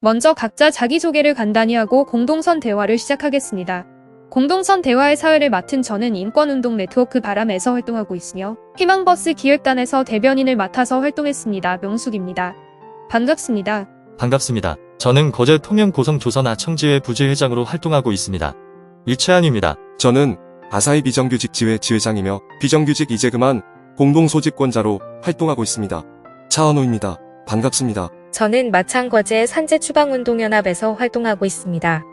먼저 각자 자기소개를 간단히 하고 공동선 대화를 시작하겠습니다. 공동선 대화의 사회를 맡은 저는 인권운동 네트워크 바람에서 활동하고 있으며 희망버스 기획단에서 대변인을 맡아서 활동했습니다. 명숙입니다. 반갑습니다. 반갑습니다. 저는 거제 통영 고성 조선 아청지회 부지회장으로 활동하고 있습니다. 일채한입니다. 저는 아사히 비정규직 지회 지회장이며 비정규직 이제 그만 공동소집권자로 활동하고 있습니다. 차은우입니다. 반갑습니다. 저는 마창거제 산재추방운동연합에서 활동하고 있습니다.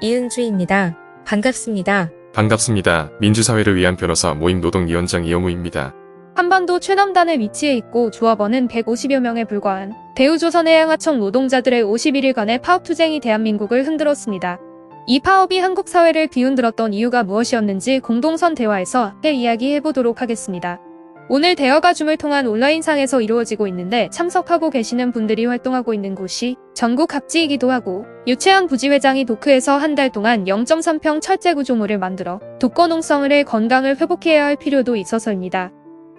이은주입니다. 반갑습니다. 반갑습니다. 민주사회를 위한 변호사 모임 노동위원장 이영우입니다. 한반도 최남단에 위치해 있고 조합원은 150여 명에 불과한 대우조선해양하청 노동자들의 51일간의 파업투쟁이 대한민국을 흔들었습니다. 이 파업이 한국 사회를 뒤흔들었던 이유가 무엇이었는지 공동선 대화에서 함께 이야기해보도록 하겠습니다. 오늘 대화가 줌을 통한 온라인상에서 이루어지고 있는데 참석하고 계시는 분들이 활동하고 있는 곳이 전국 각지이기도 하고 유채한 부지회장이 도크에서 한 달 동안 0.3평 철제 구조물을 만들어 독거농성을 건강을 회복해야 할 필요도 있어서입니다.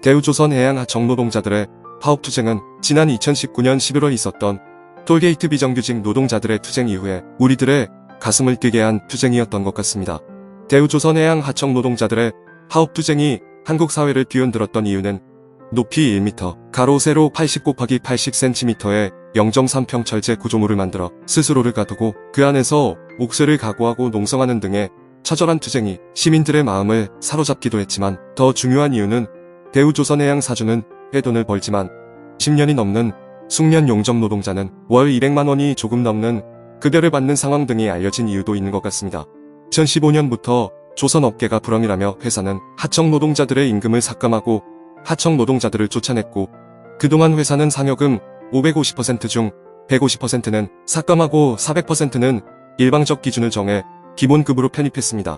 대우조선해양하청 노동자들의 파업투쟁은 지난 2019년 11월 있었던 톨게이트 비정규직 노동자들의 투쟁 이후에 우리들의 가슴을 뛰게 한 투쟁이었던 것 같습니다. 대우조선해양하청 노동자들의 파업투쟁이 한국 사회를 뒤흔들었던 이유는 높이 1m, 가로 세로 80×80cm의 0.3평 철제 구조물을 만들어 스스로를 가두고 그 안에서 옥쇠를 가구하고 농성하는 등의 처절한 투쟁이 시민들의 마음을 사로잡기도 했지만 더 중요한 이유는 대우조선해양 사주는 회돈을 벌지만 10년이 넘는 숙련 용접 노동자는 월 200만 원이 조금 넘는 급여를 받는 상황 등이 알려진 이유도 있는 것 같습니다. 2015년부터 조선업계가 불황이라며 회사는 하청 노동자들의 임금을 삭감하고 하청 노동자들을 쫓아냈고 그동안 회사는 상여금 550% 중 150%는 삭감하고 400%는 일방적 기준을 정해 기본급으로 편입했습니다.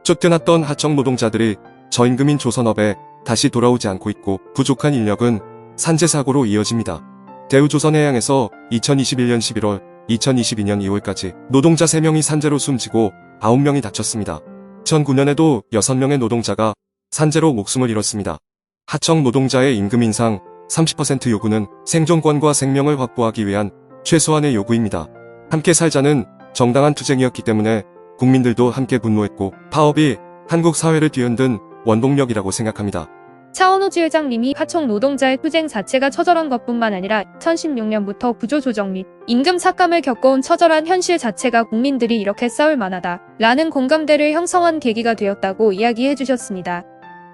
쫓겨났던 하청 노동자들이 저임금인 조선업에 다시 돌아오지 않고 있고 부족한 인력은 산재사고로 이어집니다. 대우조선해양에서 2021년 11월, 2022년 2월까지 노동자 3명이 산재로 숨지고 9명이 다쳤습니다. 2009년에도 6명의 노동자가 산재로 목숨을 잃었습니다. 하청 노동자의 임금 인상 30% 요구는 생존권과 생명을 확보하기 위한 최소한의 요구입니다. 함께 살자는 정당한 투쟁이었기 때문에 국민들도 함께 분노했고 파업이 한국 사회를 뒤흔든 원동력이라고 생각합니다. 차은우 지회장님이 하청 노동자의 투쟁 자체가 처절한 것뿐만 아니라 2016년부터 구조조정 및 임금 삭감을 겪어온 처절한 현실 자체가 국민들이 이렇게 싸울 만하다 라는 공감대를 형성한 계기가 되었다고 이야기해 주셨습니다.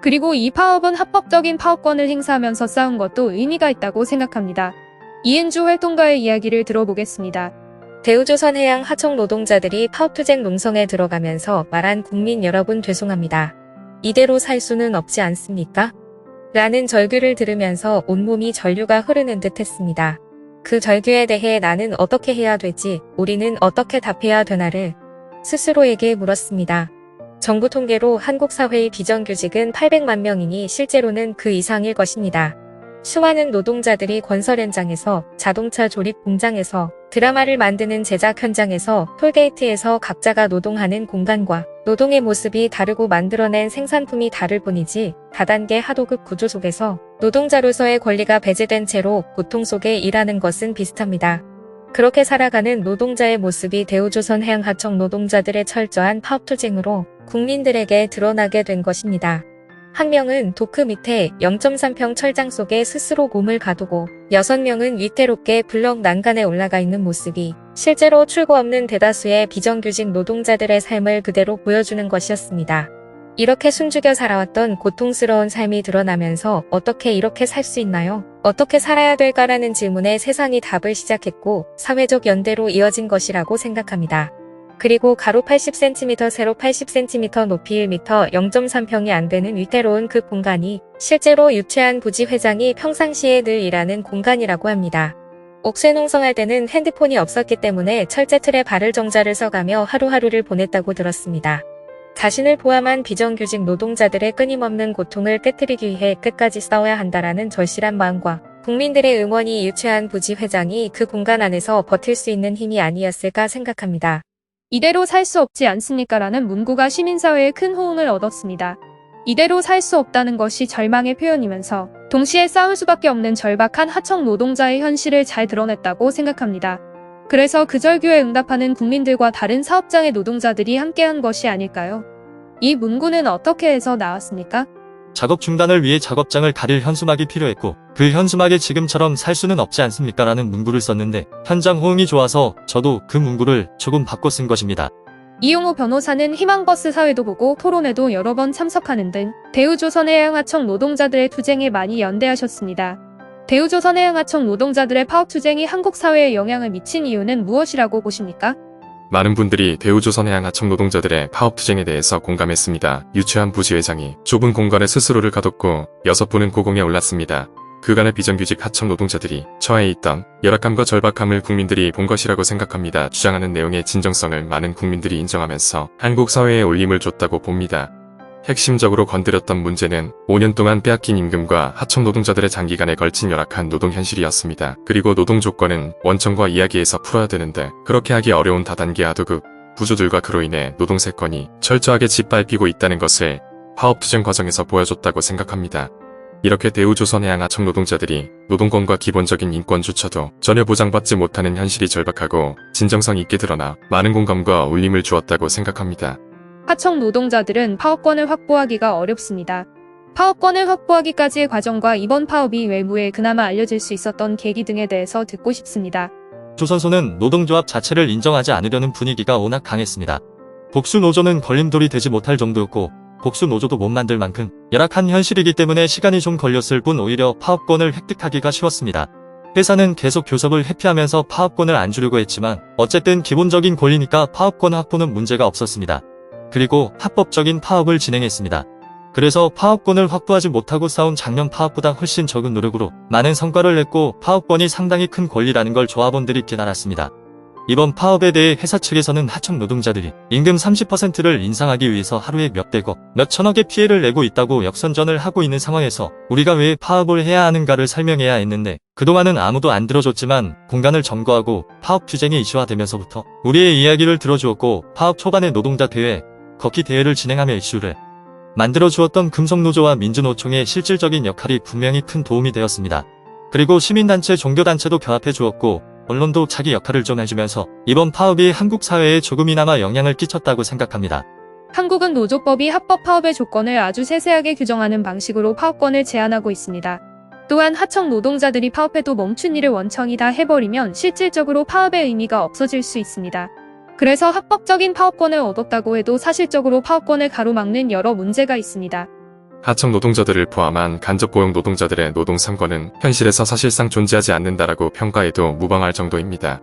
그리고 이 파업은 합법적인 파업권을 행사하면서 싸운 것도 의미가 있다고 생각합니다. 이은주 활동가의 이야기를 들어보겠습니다. 대우조선해양 하청 노동자들이 파업투쟁 농성에 들어가면서 말한 국민 여러분 죄송합니다. 이대로 살 수는 없지 않습니까? 라는 절규를 들으면서 온몸이 전류가 흐르는 듯 했습니다. 그 절규에 대해 나는 어떻게 해야 되지, 우리는 어떻게 답해야 되나를 스스로에게 물었습니다. 정부 통계로 한국 사회의 비정규직은 800만 명이니 실제로는 그 이상일 것입니다. 수많은 노동자들이 건설 현장에서, 자동차 조립 공장에서, 드라마를 만드는 제작 현장에서, 톨게이트에서 각자가 노동하는 공간과 노동의 모습이 다르고 만들어낸 생산품이 다를 뿐이지 다단계 하도급 구조 속에서 노동자로서의 권리가 배제된 채로 고통 속에 일하는 것은 비슷합니다. 그렇게 살아가는 노동자의 모습이 대우조선해양하청 노동자들의 철저한 파업투쟁으로 국민들에게 드러나게 된 것입니다. 한 명은 도크 밑에 0.3평 철장 속에 스스로 몸을 가두고 6명은 위태롭게 블럭 난간에 올라가 있는 모습이 실제로 출구 없는 대다수의 비정규직 노동자들의 삶을 그대로 보여주는 것이었습니다. 이렇게 숨죽여 살아왔던 고통스러운 삶이 드러나면서 어떻게 이렇게 살 수 있나요? 어떻게 살아야 될까라는 질문에 세상이 답을 시작했고 사회적 연대로 이어진 것이라고 생각합니다. 그리고 가로 80cm, 세로 80cm, 높이 1m, 0.3평이 안 되는 위태로운 그 공간이 실제로 유채한 부지회장이 평상시에 늘 일하는 공간이라고 합니다. 옥쇠 농성할 때는 핸드폰이 없었기 때문에 철제 틀에 발을 정자를 써가며 하루하루를 보냈다고 들었습니다. 자신을 포함한 비정규직 노동자들의 끊임없는 고통을 깨트리기 위해 끝까지 싸워야 한다라는 절실한 마음과 국민들의 응원이 유채한 부지회장이 그 공간 안에서 버틸 수 있는 힘이 아니었을까 생각합니다. 이대로 살 수 없지 않습니까? 라는 문구가 시민사회에 큰 호응을 얻었습니다. 이대로 살 수 없다는 것이 절망의 표현이면서 동시에 싸울 수밖에 없는 절박한 하청 노동자의 현실을 잘 드러냈다고 생각합니다. 그래서 그 절규에 응답하는 국민들과 다른 사업장의 노동자들이 함께한 것이 아닐까요? 이 문구는 어떻게 해서 나왔습니까? 작업 중단을 위해 작업장을 가릴 현수막이 필요했고 그 현수막에 지금처럼 살 수는 없지 않습니까? 라는 문구를 썼는데 현장 호응이 좋아서 저도 그 문구를 조금 바꿔 쓴 것입니다. 이용호 변호사는 희망버스 사회도 보고 토론회도 여러 번 참석하는 등 대우조선해양하청 노동자들의 투쟁에 많이 연대하셨습니다. 대우조선해양하청 노동자들의 파업 투쟁이 한국 사회에 영향을 미친 이유는 무엇이라고 보십니까? 많은 분들이 대우조선해양하청 노동자들의 파업 투쟁에 대해서 공감했습니다. 유추한 부지회장이 좁은 공간에 스스로를 가뒀고 6분은 고공에 올랐습니다. 그간의 비정규직 하청 노동자들이 처해 있던 열악함과 절박함을 국민들이 본 것이라고 생각합니다. 주장하는 내용의 진정성을 많은 국민들이 인정하면서 한국 사회에 울림을 줬다고 봅니다. 핵심적으로 건드렸던 문제는 5년 동안 빼앗긴 임금과 하청 노동자들의 장기간에 걸친 열악한 노동 현실이었습니다. 그리고 노동 조건은 원청과 이야기해서 풀어야 되는데 그렇게 하기 어려운 다단계 하도급 구조들과 그로 인해 노동 세건이 철저하게 짓밟히고 있다는 것을 파업 투쟁 과정에서 보여줬다고 생각합니다. 이렇게 대우조선해양하청 노동자들이 노동권과 기본적인 인권조차도 전혀 보장받지 못하는 현실이 절박하고 진정성 있게 드러나 많은 공감과 울림을 주었다고 생각합니다. 하청 노동자들은 파업권을 확보하기가 어렵습니다. 파업권을 확보하기까지의 과정과 이번 파업이 외부에 그나마 알려질 수 있었던 계기 등에 대해서 듣고 싶습니다. 조선소는 노동조합 자체를 인정하지 않으려는 분위기가 워낙 강했습니다. 복수노조는 걸림돌이 되지 못할 정도였고 복수노조도 못 만들 만큼 열악한 현실이기 때문에 시간이 좀 걸렸을 뿐 오히려 파업권을 획득하기가 쉬웠습니다. 회사는 계속 교섭을 회피하면서 파업권을 안 주려고 했지만 어쨌든 기본적인 권리니까 파업권 확보는 문제가 없었습니다. 그리고 합법적인 파업을 진행했습니다. 그래서 파업권을 확보하지 못하고 싸운 작년 파업보다 훨씬 적은 노력으로 많은 성과를 냈고 파업권이 상당히 큰 권리라는 걸 조합원들이 깨달았습니다. 이번 파업에 대해 회사 측에서는 하청 노동자들이 임금 30%를 인상하기 위해서 하루에 몇백억, 몇천억의 피해를 내고 있다고 역선전을 하고 있는 상황에서 우리가 왜 파업을 해야 하는가를 설명해야 했는데 그동안은 아무도 안 들어줬지만 공간을 점거하고 파업 투쟁이 이슈화되면서부터 우리의 이야기를 들어주었고 파업 초반에 노동자 대회, 걷기 대회를 진행하며 이슈를 만들어주었던 금속노조와 민주노총의 실질적인 역할이 분명히 큰 도움이 되었습니다. 그리고 시민단체, 종교단체도 결합해 주었고 언론도 자기 역할을 좀 해주면서 이번 파업이 한국 사회에 조금이나마 영향을 끼쳤다고 생각합니다. 한국은 노조법이 합법 파업의 조건을 아주 세세하게 규정하는 방식으로 파업권을 제한하고 있습니다. 또한 하청 노동자들이 파업해도 멈춘 일을 원청이 다 해버리면 실질적으로 파업의 의미가 없어질 수 있습니다. 그래서 합법적인 파업권을 얻었다고 해도 사실적으로 파업권을 가로막는 여러 문제가 있습니다. 하청 노동자들을 포함한 간접 고용 노동자들의 노동 3권은 현실에서 사실상 존재하지 않는다라고 평가해도 무방할 정도입니다.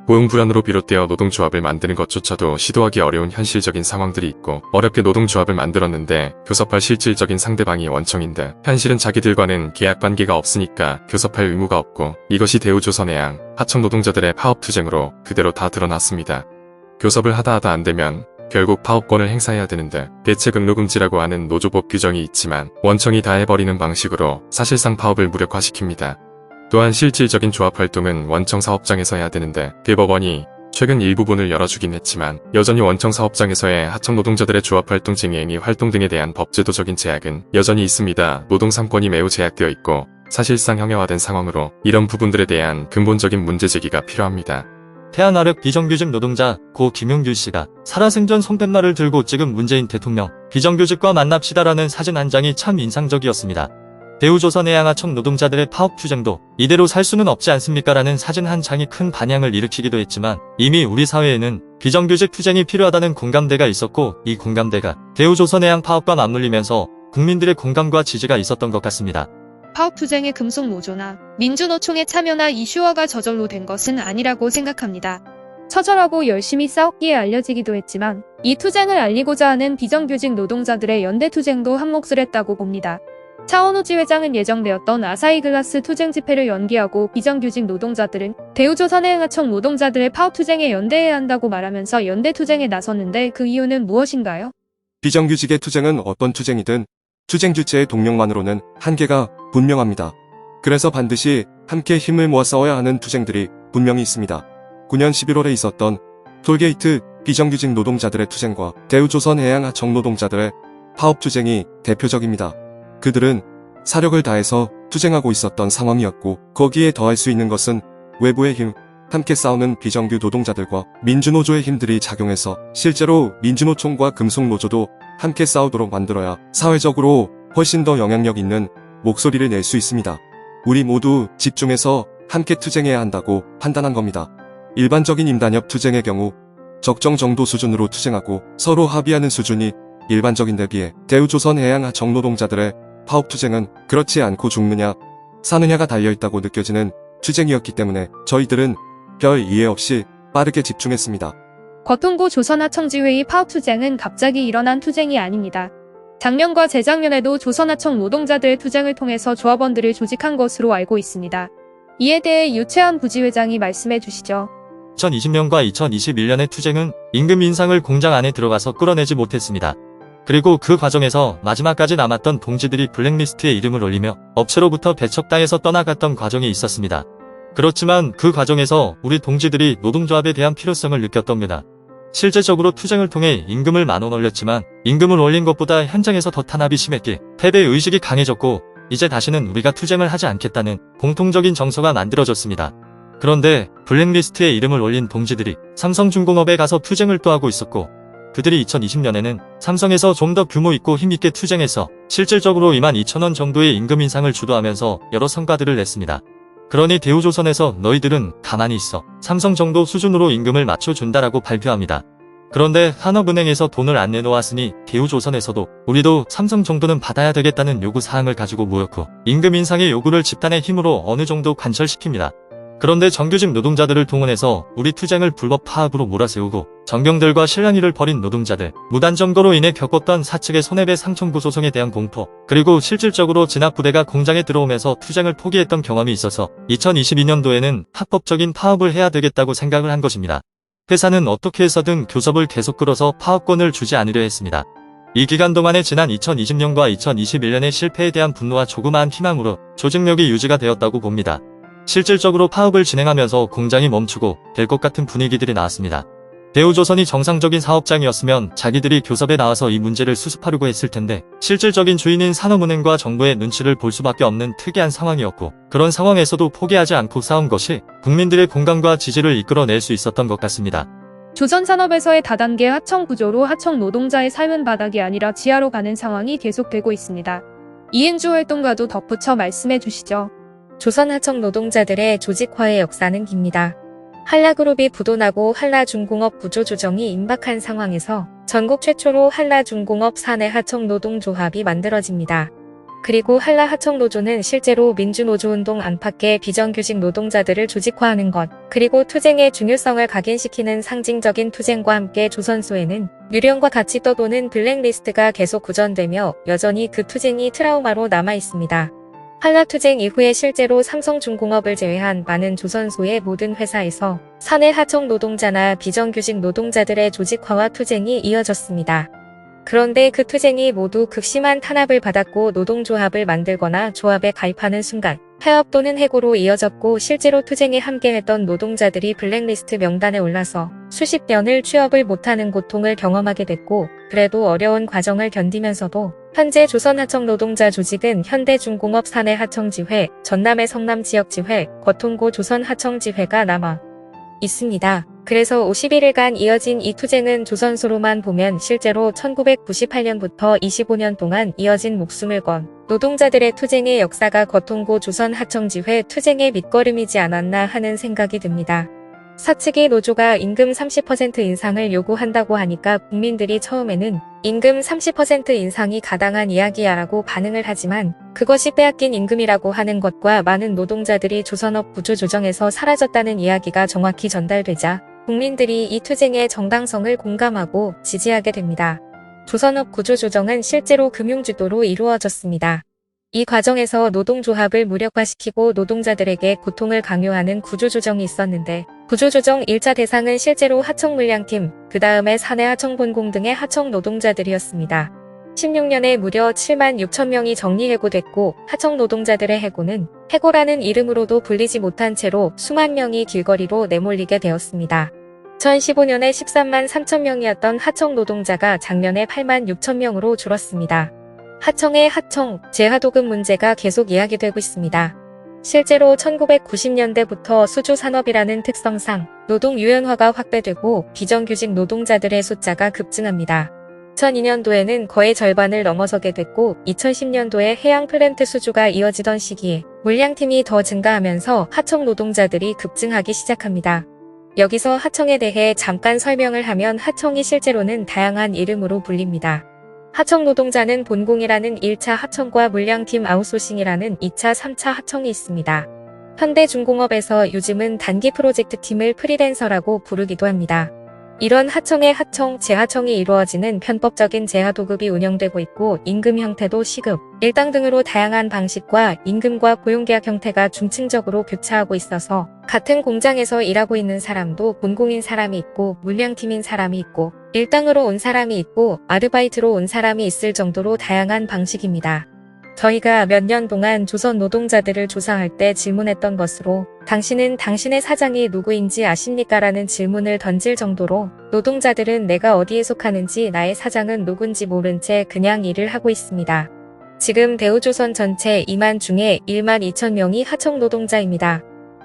고용 불안으로 비롯되어 노동조합을 만드는 것조차도 시도하기 어려운 현실적인 상황들이 있고 어렵게 노동조합을 만들었는데 교섭할 실질적인 상대방이 원청인데 현실은 자기들과는 계약 관계가 없으니까 교섭할 의무가 없고 이것이 대우조선해양 하청 노동자들의 파업 투쟁으로 그대로 다 드러났습니다. 교섭을 하다 안되면 결국 파업권을 행사해야 되는데 대체 근로금지라고 하는 노조법 규정이 있지만 원청이 다 해버리는 방식으로 사실상 파업을 무력화시킵니다. 또한 실질적인 조합 활동은 원청 사업장에서 해야 되는데 대법원이 최근 일부분을 열어주긴 했지만 여전히 원청 사업장에서의 하청 노동자들의 조합 활동 증행위 활동 등에 대한 법제도적인 제약은 여전히 있습니다. 노동 3권이 매우 제약되어 있고 사실상 형해화된 상황으로 이런 부분들에 대한 근본적인 문제 제기가 필요합니다. 태안화력 비정규직 노동자 고 김용규 씨가 살아생전 손팻말을 들고 찍은 문재인 대통령 비정규직과 만납시다라는 사진 한 장이 참 인상적이었습니다. 대우조선해양하청 노동자들의 파업 투쟁도 이대로 살 수는 없지 않습니까? 라는 사진 한 장이 큰 반향을 일으키기도 했지만 이미 우리 사회에는 비정규직 투쟁이 필요하다는 공감대가 있었고 이 공감대가 대우조선해양 파업과 맞물리면서 국민들의 공감과 지지가 있었던 것 같습니다. 파업 투쟁의 금속노조나 민주노총의 참여나 이슈화가 저절로 된 것은 아니라고 생각합니다. 처절하고 열심히 싸웠기에 알려지기도 했지만 이 투쟁을 알리고자 하는 비정규직 노동자들의 연대 투쟁도 한몫을 했다고 봅니다. 차원우지 회장은 예정되었던 아사히글라스 투쟁 집회를 연기하고 비정규직 노동자들은 대우조선해양하청 노동자들의 파업 투쟁에 연대해야 한다고 말하면서 연대 투쟁에 나섰는데 그 이유는 무엇인가요? 비정규직의 투쟁은 어떤 투쟁이든 투쟁 주체의 동력만으로는 한계가 분명합니다. 그래서 반드시 함께 힘을 모아 싸워야 하는 투쟁들이 분명히 있습니다. 9년 11월에 있었던 톨게이트 비정규직 노동자들의 투쟁과 대우조선해양하청 노동자들의 파업 투쟁이 대표적입니다. 그들은 사력을 다해서 투쟁하고 있었던 상황이었고 거기에 더할 수 있는 것은 외부의 힘, 함께 싸우는 비정규 노동자들과 민주노조의 힘들이 작용해서 실제로 민주노총과 금속노조도 함께 싸우도록 만들어야 사회적으로 훨씬 더 영향력 있는 목소리를 낼 수 있습니다. 우리 모두 집중해서 함께 투쟁해야 한다고 판단한 겁니다. 일반적인 임단협 투쟁의 경우 적정 정도 수준으로 투쟁하고 서로 합의하는 수준이 일반적인 데 비해 대우조선해양하청 노동자들의 파업투쟁은 그렇지 않고 죽느냐 사느냐가 달려있다고 느껴지는 투쟁이었기 때문에 저희들은 별 이해 없이 빠르게 집중했습니다. 거통고 조선하청지회의 파업투쟁은 갑자기 일어난 투쟁이 아닙니다. 작년과 재작년에도 조선하청 노동자들의 투쟁을 통해서 조합원들을 조직한 것으로 알고 있습니다. 이에 대해 유채한 부지회장이 말씀해 주시죠. 2020년과 2021년의 투쟁은 임금 인상을 공장 안에 들어가서 끌어내지 못했습니다. 그리고 그 과정에서 마지막까지 남았던 동지들이 블랙리스트에 이름을 올리며 업체로부터 배척당해서 떠나갔던 과정이 있었습니다. 그렇지만 그 과정에서 우리 동지들이 노동조합에 대한 필요성을 느꼈답니다. 실제적으로 투쟁을 통해 임금을 10,000원 올렸지만 임금을 올린 것보다 현장에서 더 탄압이 심했기에 패배의식이 강해졌고 이제 다시는 우리가 투쟁을 하지 않겠다는 공통적인 정서가 만들어졌습니다. 그런데 블랙리스트에 이름을 올린 동지들이 삼성중공업에 가서 투쟁을 또 하고 있었고 그들이 2020년에는 삼성에서 좀 더 규모 있고 힘있게 투쟁해서 실질적으로 22,000원 정도의 임금 인상을 주도하면서 여러 성과들을 냈습니다. 그러니 대우조선에서 너희들은 가만히 있어 삼성 정도 수준으로 임금을 맞춰준다라고 발표합니다. 그런데 산업은행에서 돈을 안 내놓았으니 대우조선에서도 우리도 삼성 정도는 받아야 되겠다는 요구사항을 가지고 모였고 임금 인상의 요구를 집단의 힘으로 어느 정도 관철시킵니다. 그런데 정규직 노동자들을 동원해서 우리 투쟁을 불법 파업으로 몰아세우고 정경들과 실랑이를 벌인 노동자들, 무단점거로 인해 겪었던 사측의 손해배 상청구 소송에 대한 공포, 그리고 실질적으로 진압부대가 공장에 들어오면서 투쟁을 포기했던 경험이 있어서 2022년도에는 합법적인 파업을 해야 되겠다고 생각을 한 것입니다. 회사는 어떻게 해서든 교섭을 계속 끌어서 파업권을 주지 않으려 했습니다. 이 기간 동안에 지난 2020년과 2021년의 실패에 대한 분노와 조그마한 희망으로 조직력이 유지가 되었다고 봅니다. 실질적으로 파업을 진행하면서 공장이 멈추고 될 것 같은 분위기들이 나왔습니다. 대우조선이 정상적인 사업장이었으면 자기들이 교섭에 나와서 이 문제를 수습하려고 했을 텐데 실질적인 주인인 산업은행과 정부의 눈치를 볼 수밖에 없는 특이한 상황이었고 그런 상황에서도 포기하지 않고 싸운 것이 국민들의 공감과 지지를 이끌어낼 수 있었던 것 같습니다. 조선산업에서의 다단계 하청 구조로 하청 노동자의 삶은 바닥이 아니라 지하로 가는 상황이 계속되고 있습니다. 이은주 활동가도 덧붙여 말씀해 주시죠. 조선하청 노동자들의 조직화의 역사는 깁니다. 한라그룹이 부도나고 한라중공업 구조조정이 임박한 상황에서 전국 최초로 한라중공업 사내하청 노동조합이 만들어집니다. 그리고 한라하청노조는 실제로 민주노조운동 안팎의 비정규직 노동자들을 조직화하는 것, 그리고 투쟁의 중요성을 각인시키는 상징적인 투쟁과 함께 조선소에는 유령과 같이 떠도는 블랙리스트가 계속 구전되며 여전히 그 투쟁이 트라우마로 남아있습니다. 한라투쟁 이후에 실제로 삼성중공업을 제외한 많은 조선소의 모든 회사에서 사내 하청 노동자나 비정규직 노동자들의 조직화와 투쟁이 이어졌습니다. 그런데 그 투쟁이 모두 극심한 탄압을 받았고 노동조합을 만들거나 조합에 가입하는 순간 폐업 또는 해고로 이어졌고 실제로 투쟁에 함께했던 노동자들이 블랙리스트 명단에 올라서 수십 년을 취업을 못하는 고통을 경험하게 됐고 그래도 어려운 과정을 견디면서도 현재 조선하청 노동자 조직은 현대중공업 사내하청지회, 전남의 성남지역지회, 거통고 조선하청지회가 남아 있습니다. 그래서 51일간 이어진 이 투쟁은 조선소로만 보면 실제로 1998년부터 25년 동안 이어진 목숨을 건 노동자들의 투쟁의 역사가 거통고 조선하청지회 투쟁의 밑거름이지 않았나 하는 생각이 듭니다. 사측의 노조가 임금 30% 인상을 요구한다고 하니까 국민들이 처음에는 임금 30% 인상이 가당한 이야기야라고 반응을 하지만 그것이 빼앗긴 임금이라고 하는 것과 많은 노동자들이 조선업 구조조정에서 사라졌다는 이야기가 정확히 전달되자 국민들이 이 투쟁의 정당성을 공감하고 지지하게 됩니다. 조선업 구조조정은 실제로 금융주도로 이루어졌습니다. 이 과정에서 노동조합을 무력화시키고 노동자들에게 고통을 강요하는 구조조정이 있었는데 구조조정 1차 대상은 실제로 하청물량팀, 그 다음에 사내하청본공 등의 하청 노동자들이었습니다. 16년에 무려 7만 6천 명이 정리해고됐고 하청 노동자들의 해고는 해고라는 이름으로도 불리지 못한 채로 수만 명이 길거리로 내몰리게 되었습니다. 2015년에 13만 3천 명이었던 하청 노동자가 작년에 8만 6천 명으로 줄었습니다. 하청의 하청, 재하도급 문제가 계속 이야기되고 있습니다. 실제로 1990년대부터 수주산업이라는 특성상 노동 유연화가 확대되고 비정규직 노동자들의 숫자가 급증합니다. 2002년도에는 거의 절반을 넘어서게 됐고 2010년도에 해양 플랜트 수주가 이어지던 시기에 물량팀이 더 증가하면서 하청 노동자들이 급증하기 시작합니다. 여기서 하청에 대해 잠깐 설명을 하면 하청이 실제로는 다양한 이름으로 불립니다. 하청 노동자는 본공이라는 1차 하청과 물량팀 아웃소싱이라는 2차, 3차 하청이 있습니다. 현대중공업에서 요즘은 단기 프로젝트 팀을 프리랜서라고 부르기도 합니다. 이런 하청의 하청, 재하청이 이루어지는 편법적인 재하도급이 운영되고 있고 임금 형태도 시급, 일당 등으로 다양한 방식과 임금과 고용계약 형태가 중층적으로 교차하고 있어서 같은 공장에서 일하고 있는 사람도 본공인 사람이 있고 물량팀인 사람이 있고 일당으로 온 사람이 있고 아르바이트로 온 사람이 있을 정도로 다양한 방식입니다. 저희가 몇 년 동안 조선 노동자들을 조사할 때 질문했던 것으로 당신은 당신의 사장이 누구인지 아십니까? 라는 질문을 던질 정도로 노동자들은 내가 어디에 속하는지 나의 사장은 누군지 모른 채 그냥 일을 하고 있습니다. 지금 대우조선 전체 2만 중에 1만 2천 명이 하청 노동자입니다.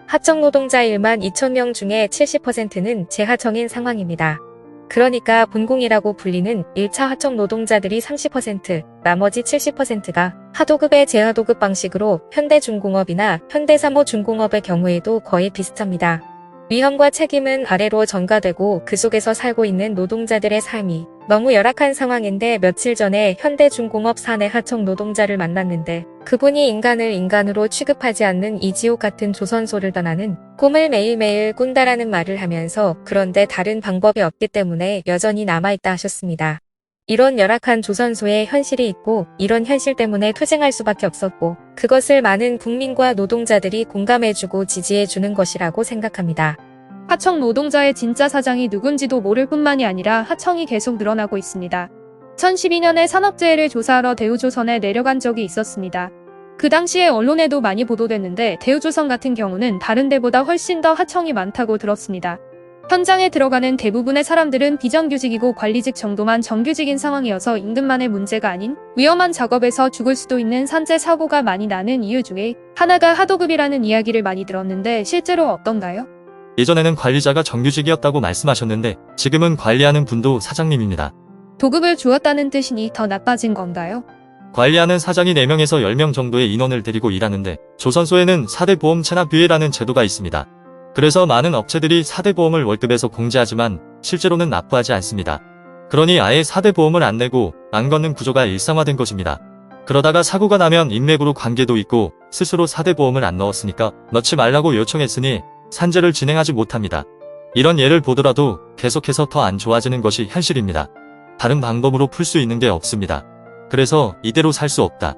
하청 노동자 1만 2천 명 중에 70%는 재하청인 상황입니다. 그러니까 본공이라고 불리는 1차 하청 노동자들이 30%, 나머지 70%가 하도급의 재하도급 방식으로 현대중공업이나 현대사모중공업의 경우에도 거의 비슷합니다. 위험과 책임은 아래로 전가되고 그 속에서 살고 있는 노동자들의 삶이 너무 열악한 상황인데 며칠 전에 현대중공업 사내 하청 노동자를 만났는데 그분이 인간을 인간으로 취급하지 않는 이 지옥 같은 조선소를 떠나는 꿈을 매일매일 꾼다라는 말을 하면서 그런데 다른 방법이 없기 때문에 여전히 남아있다 하셨습니다. 이런 열악한 조선소에 현실이 있고 이런 현실 때문에 투쟁할 수밖에 없었고 그것을 많은 국민과 노동자들이 공감해주고 지지해주는 것이라고 생각합니다. 하청 노동자의 진짜 사장이 누군지도 모를 뿐만이 아니라 하청이 계속 늘어나고 있습니다. 2012년에 산업재해를 조사하러 대우조선에 내려간 적이 있었습니다. 그 당시에 언론에도 많이 보도됐는데 대우조선 같은 경우는 다른 데보다 훨씬 더 하청이 많다고 들었습니다. 현장에 들어가는 대부분의 사람들은 비정규직이고 관리직 정도만 정규직인 상황이어서 임금만의 문제가 아닌 위험한 작업에서 죽을 수도 있는 산재 사고가 많이 나는 이유 중에 하나가 하도급이라는 이야기를 많이 들었는데 실제로 어떤가요? 예전에는 관리자가 정규직이었다고 말씀하셨는데 지금은 관리하는 분도 사장님입니다. 도급을 주었다는 뜻이니 더 나빠진 건가요? 관리하는 사장이 4명에서 10명 정도의 인원을 데리고 일하는데 조선소에는 4대 보험 체납유예라는 제도가 있습니다. 그래서 많은 업체들이 4대 보험을 월급에서 공제하지만 실제로는 납부하지 않습니다. 그러니 아예 4대 보험을 안 내고 안 걷는 구조가 일상화된 것입니다. 그러다가 사고가 나면 인맥으로 관계도 있고 스스로 4대 보험을 안 넣었으니까 넣지 말라고 요청했으니 산재를 진행하지 못합니다. 이런 예를 보더라도 계속해서 더 안 좋아지는 것이 현실입니다. 다른 방법으로 풀 수 있는 게 없습니다. 그래서 이대로 살 수 없다.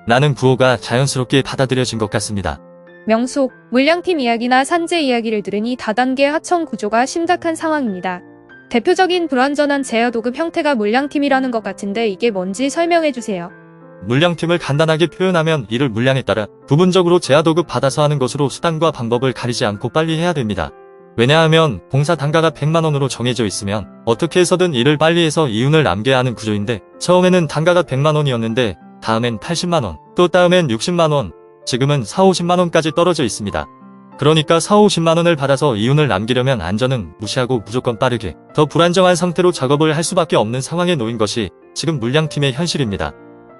라는 구호가 자연스럽게 받아들여진 것 같습니다. 명속, 물량팀 이야기나 산재 이야기를 들으니 다단계 하청 구조가 심각한 상황입니다. 대표적인 불완전한 재하도급 형태가 물량팀이라는 것 같은데 이게 뭔지 설명해주세요. 물량팀을 간단하게 표현하면 일을 물량에 따라 부분적으로 재하도급 받아서 하는 것으로 수단과 방법을 가리지 않고 빨리 해야 됩니다. 왜냐하면 봉사 단가가 100만원으로 정해져 있으면 어떻게 해서든 일을 빨리 해서 이윤을 남겨야 하는 구조인데 처음에는 단가가 100만원이었는데 다음엔 80만원, 또 다음엔 60만원, 지금은 40~50만원까지 떨어져 있습니다. 그러니까 40~50만원을 받아서 이윤을 남기려면 안전은 무시하고 무조건 빠르게 더 불안정한 상태로 작업을 할 수밖에 없는 상황에 놓인 것이 지금 물량팀의 현실입니다.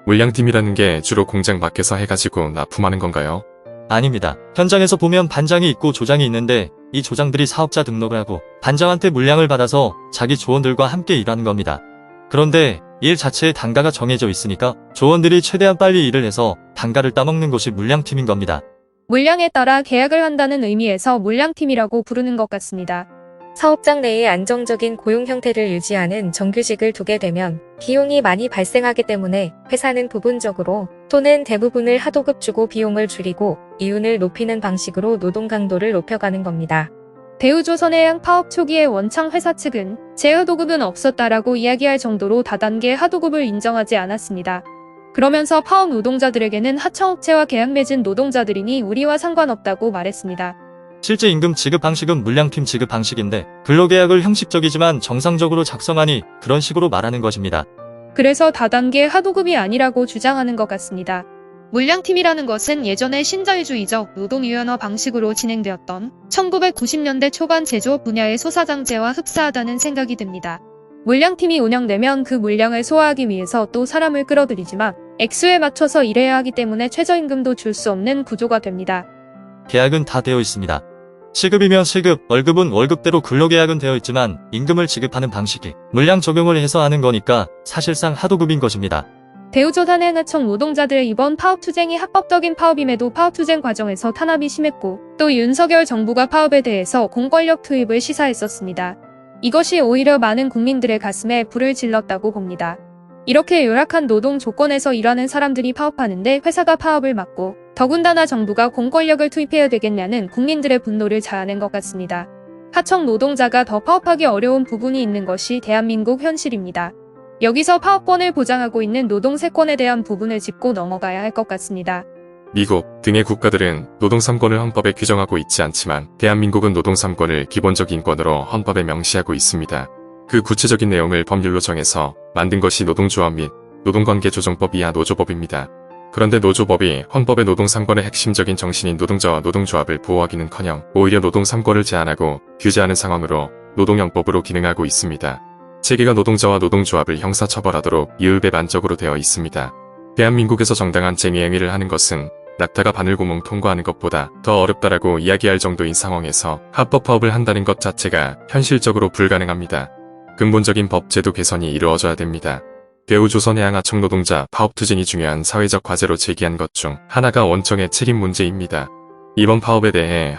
물량팀이라는 게 주로 공장 밖에서 해가지고 납품하는 건가요? 아닙니다. 현장에서 보면 반장이 있고 조장이 있는데 이 조장들이 사업자 등록을 하고 반장한테 물량을 받아서 자기 조원들과 함께 일하는 겁니다. 그런데 일 자체에 단가가 정해져 있으니까 조원들이 최대한 빨리 일을 해서 단가를 따먹는 것이 물량팀인 겁니다. 물량에 따라 계약을 한다는 의미에서 물량팀이라고 부르는 것 같습니다. 사업장 내에 안정적인 고용 형태를 유지하는 정규직을 두게 되면 비용이 많이 발생하기 때문에 회사는 부분적으로 또는 대부분을 하도급 주고 비용을 줄이고 이윤을 높이는 방식으로 노동 강도를 높여가는 겁니다. 대우조선해양 파업 초기에 원창 회사 측은 재하도급은 없었다라고 이야기할 정도로 다단계 하도급을 인정하지 않았습니다. 그러면서 파업 노동자들에게는 하청업체와 계약 맺은 노동자들이니 우리와 상관없다고 말했습니다. 실제 임금 지급 방식은 물량팀 지급 방식인데 근로계약을 형식적이지만 정상적으로 작성하니 그런 식으로 말하는 것입니다. 그래서 다단계 하도급이 아니라고 주장하는 것 같습니다. 물량팀이라는 것은 예전에 신자유주의적 노동유연화 방식으로 진행되었던 1990년대 초반 제조업 분야의 소사장제와 흡사하다는 생각이 듭니다. 물량팀이 운영되면 그 물량을 소화하기 위해서 또 사람을 끌어들이지만 액수에 맞춰서 일해야 하기 때문에 최저임금도 줄 수 없는 구조가 됩니다. 계약은 다 되어 있습니다. 시급이면 시급, 월급은 월급대로 근로계약은 되어 있지만 임금을 지급하는 방식이 물량 적용을 해서 하는 거니까 사실상 하도급인 것입니다. 대우조선해양하청 노동자들의 이번 파업투쟁이 합법적인 파업임에도 파업투쟁 과정에서 탄압이 심했고 또 윤석열 정부가 파업에 대해서 공권력 투입을 시사했었습니다. 이것이 오히려 많은 국민들의 가슴에 불을 질렀다고 봅니다. 이렇게 열악한 노동 조건에서 일하는 사람들이 파업하는데 회사가 파업을 막고 더군다나 정부가 공권력을 투입해야 되겠냐는 국민들의 분노를 자아낸 것 같습니다. 하청 노동자가 더 파업하기 어려운 부분이 있는 것이 대한민국 현실입니다. 여기서 파업권을 보장하고 있는 노동세권에 대한 부분을 짚고 넘어가야 할 것 같습니다. 미국 등의 국가들은 노동 3권을 헌법에 규정하고 있지 않지만 대한민국은 노동 3권을 기본적 인권으로 헌법에 명시하고 있습니다. 그 구체적인 내용을 법률로 정해서 만든 것이 노동조합 및 노동관계조정법 이하 노조법입니다. 그런데 노조법이 헌법의 노동 3권의 핵심적인 정신인 노동자와 노동조합을 보호하기는커녕 오히려 노동 3권을 제한하고 규제하는 상황으로 노동영법으로 기능하고 있습니다. 체계가 노동자와 노동조합을 형사처벌하도록 이율배반적으로 되어 있습니다. 대한민국에서 정당한 쟁의행위를 하는 것은 낙타가 바늘구멍 통과하는 것보다 더 어렵다라고 이야기할 정도인 상황에서 합법 파업을 한다는 것 자체가 현실적으로 불가능합니다. 근본적인 법제도 개선이 이루어져야 됩니다. 대우조선해양하청 노동자 파업투쟁이 중요한 사회적 과제로 제기한 것 중 하나가 원청의 책임 문제입니다. 이번 파업에 대해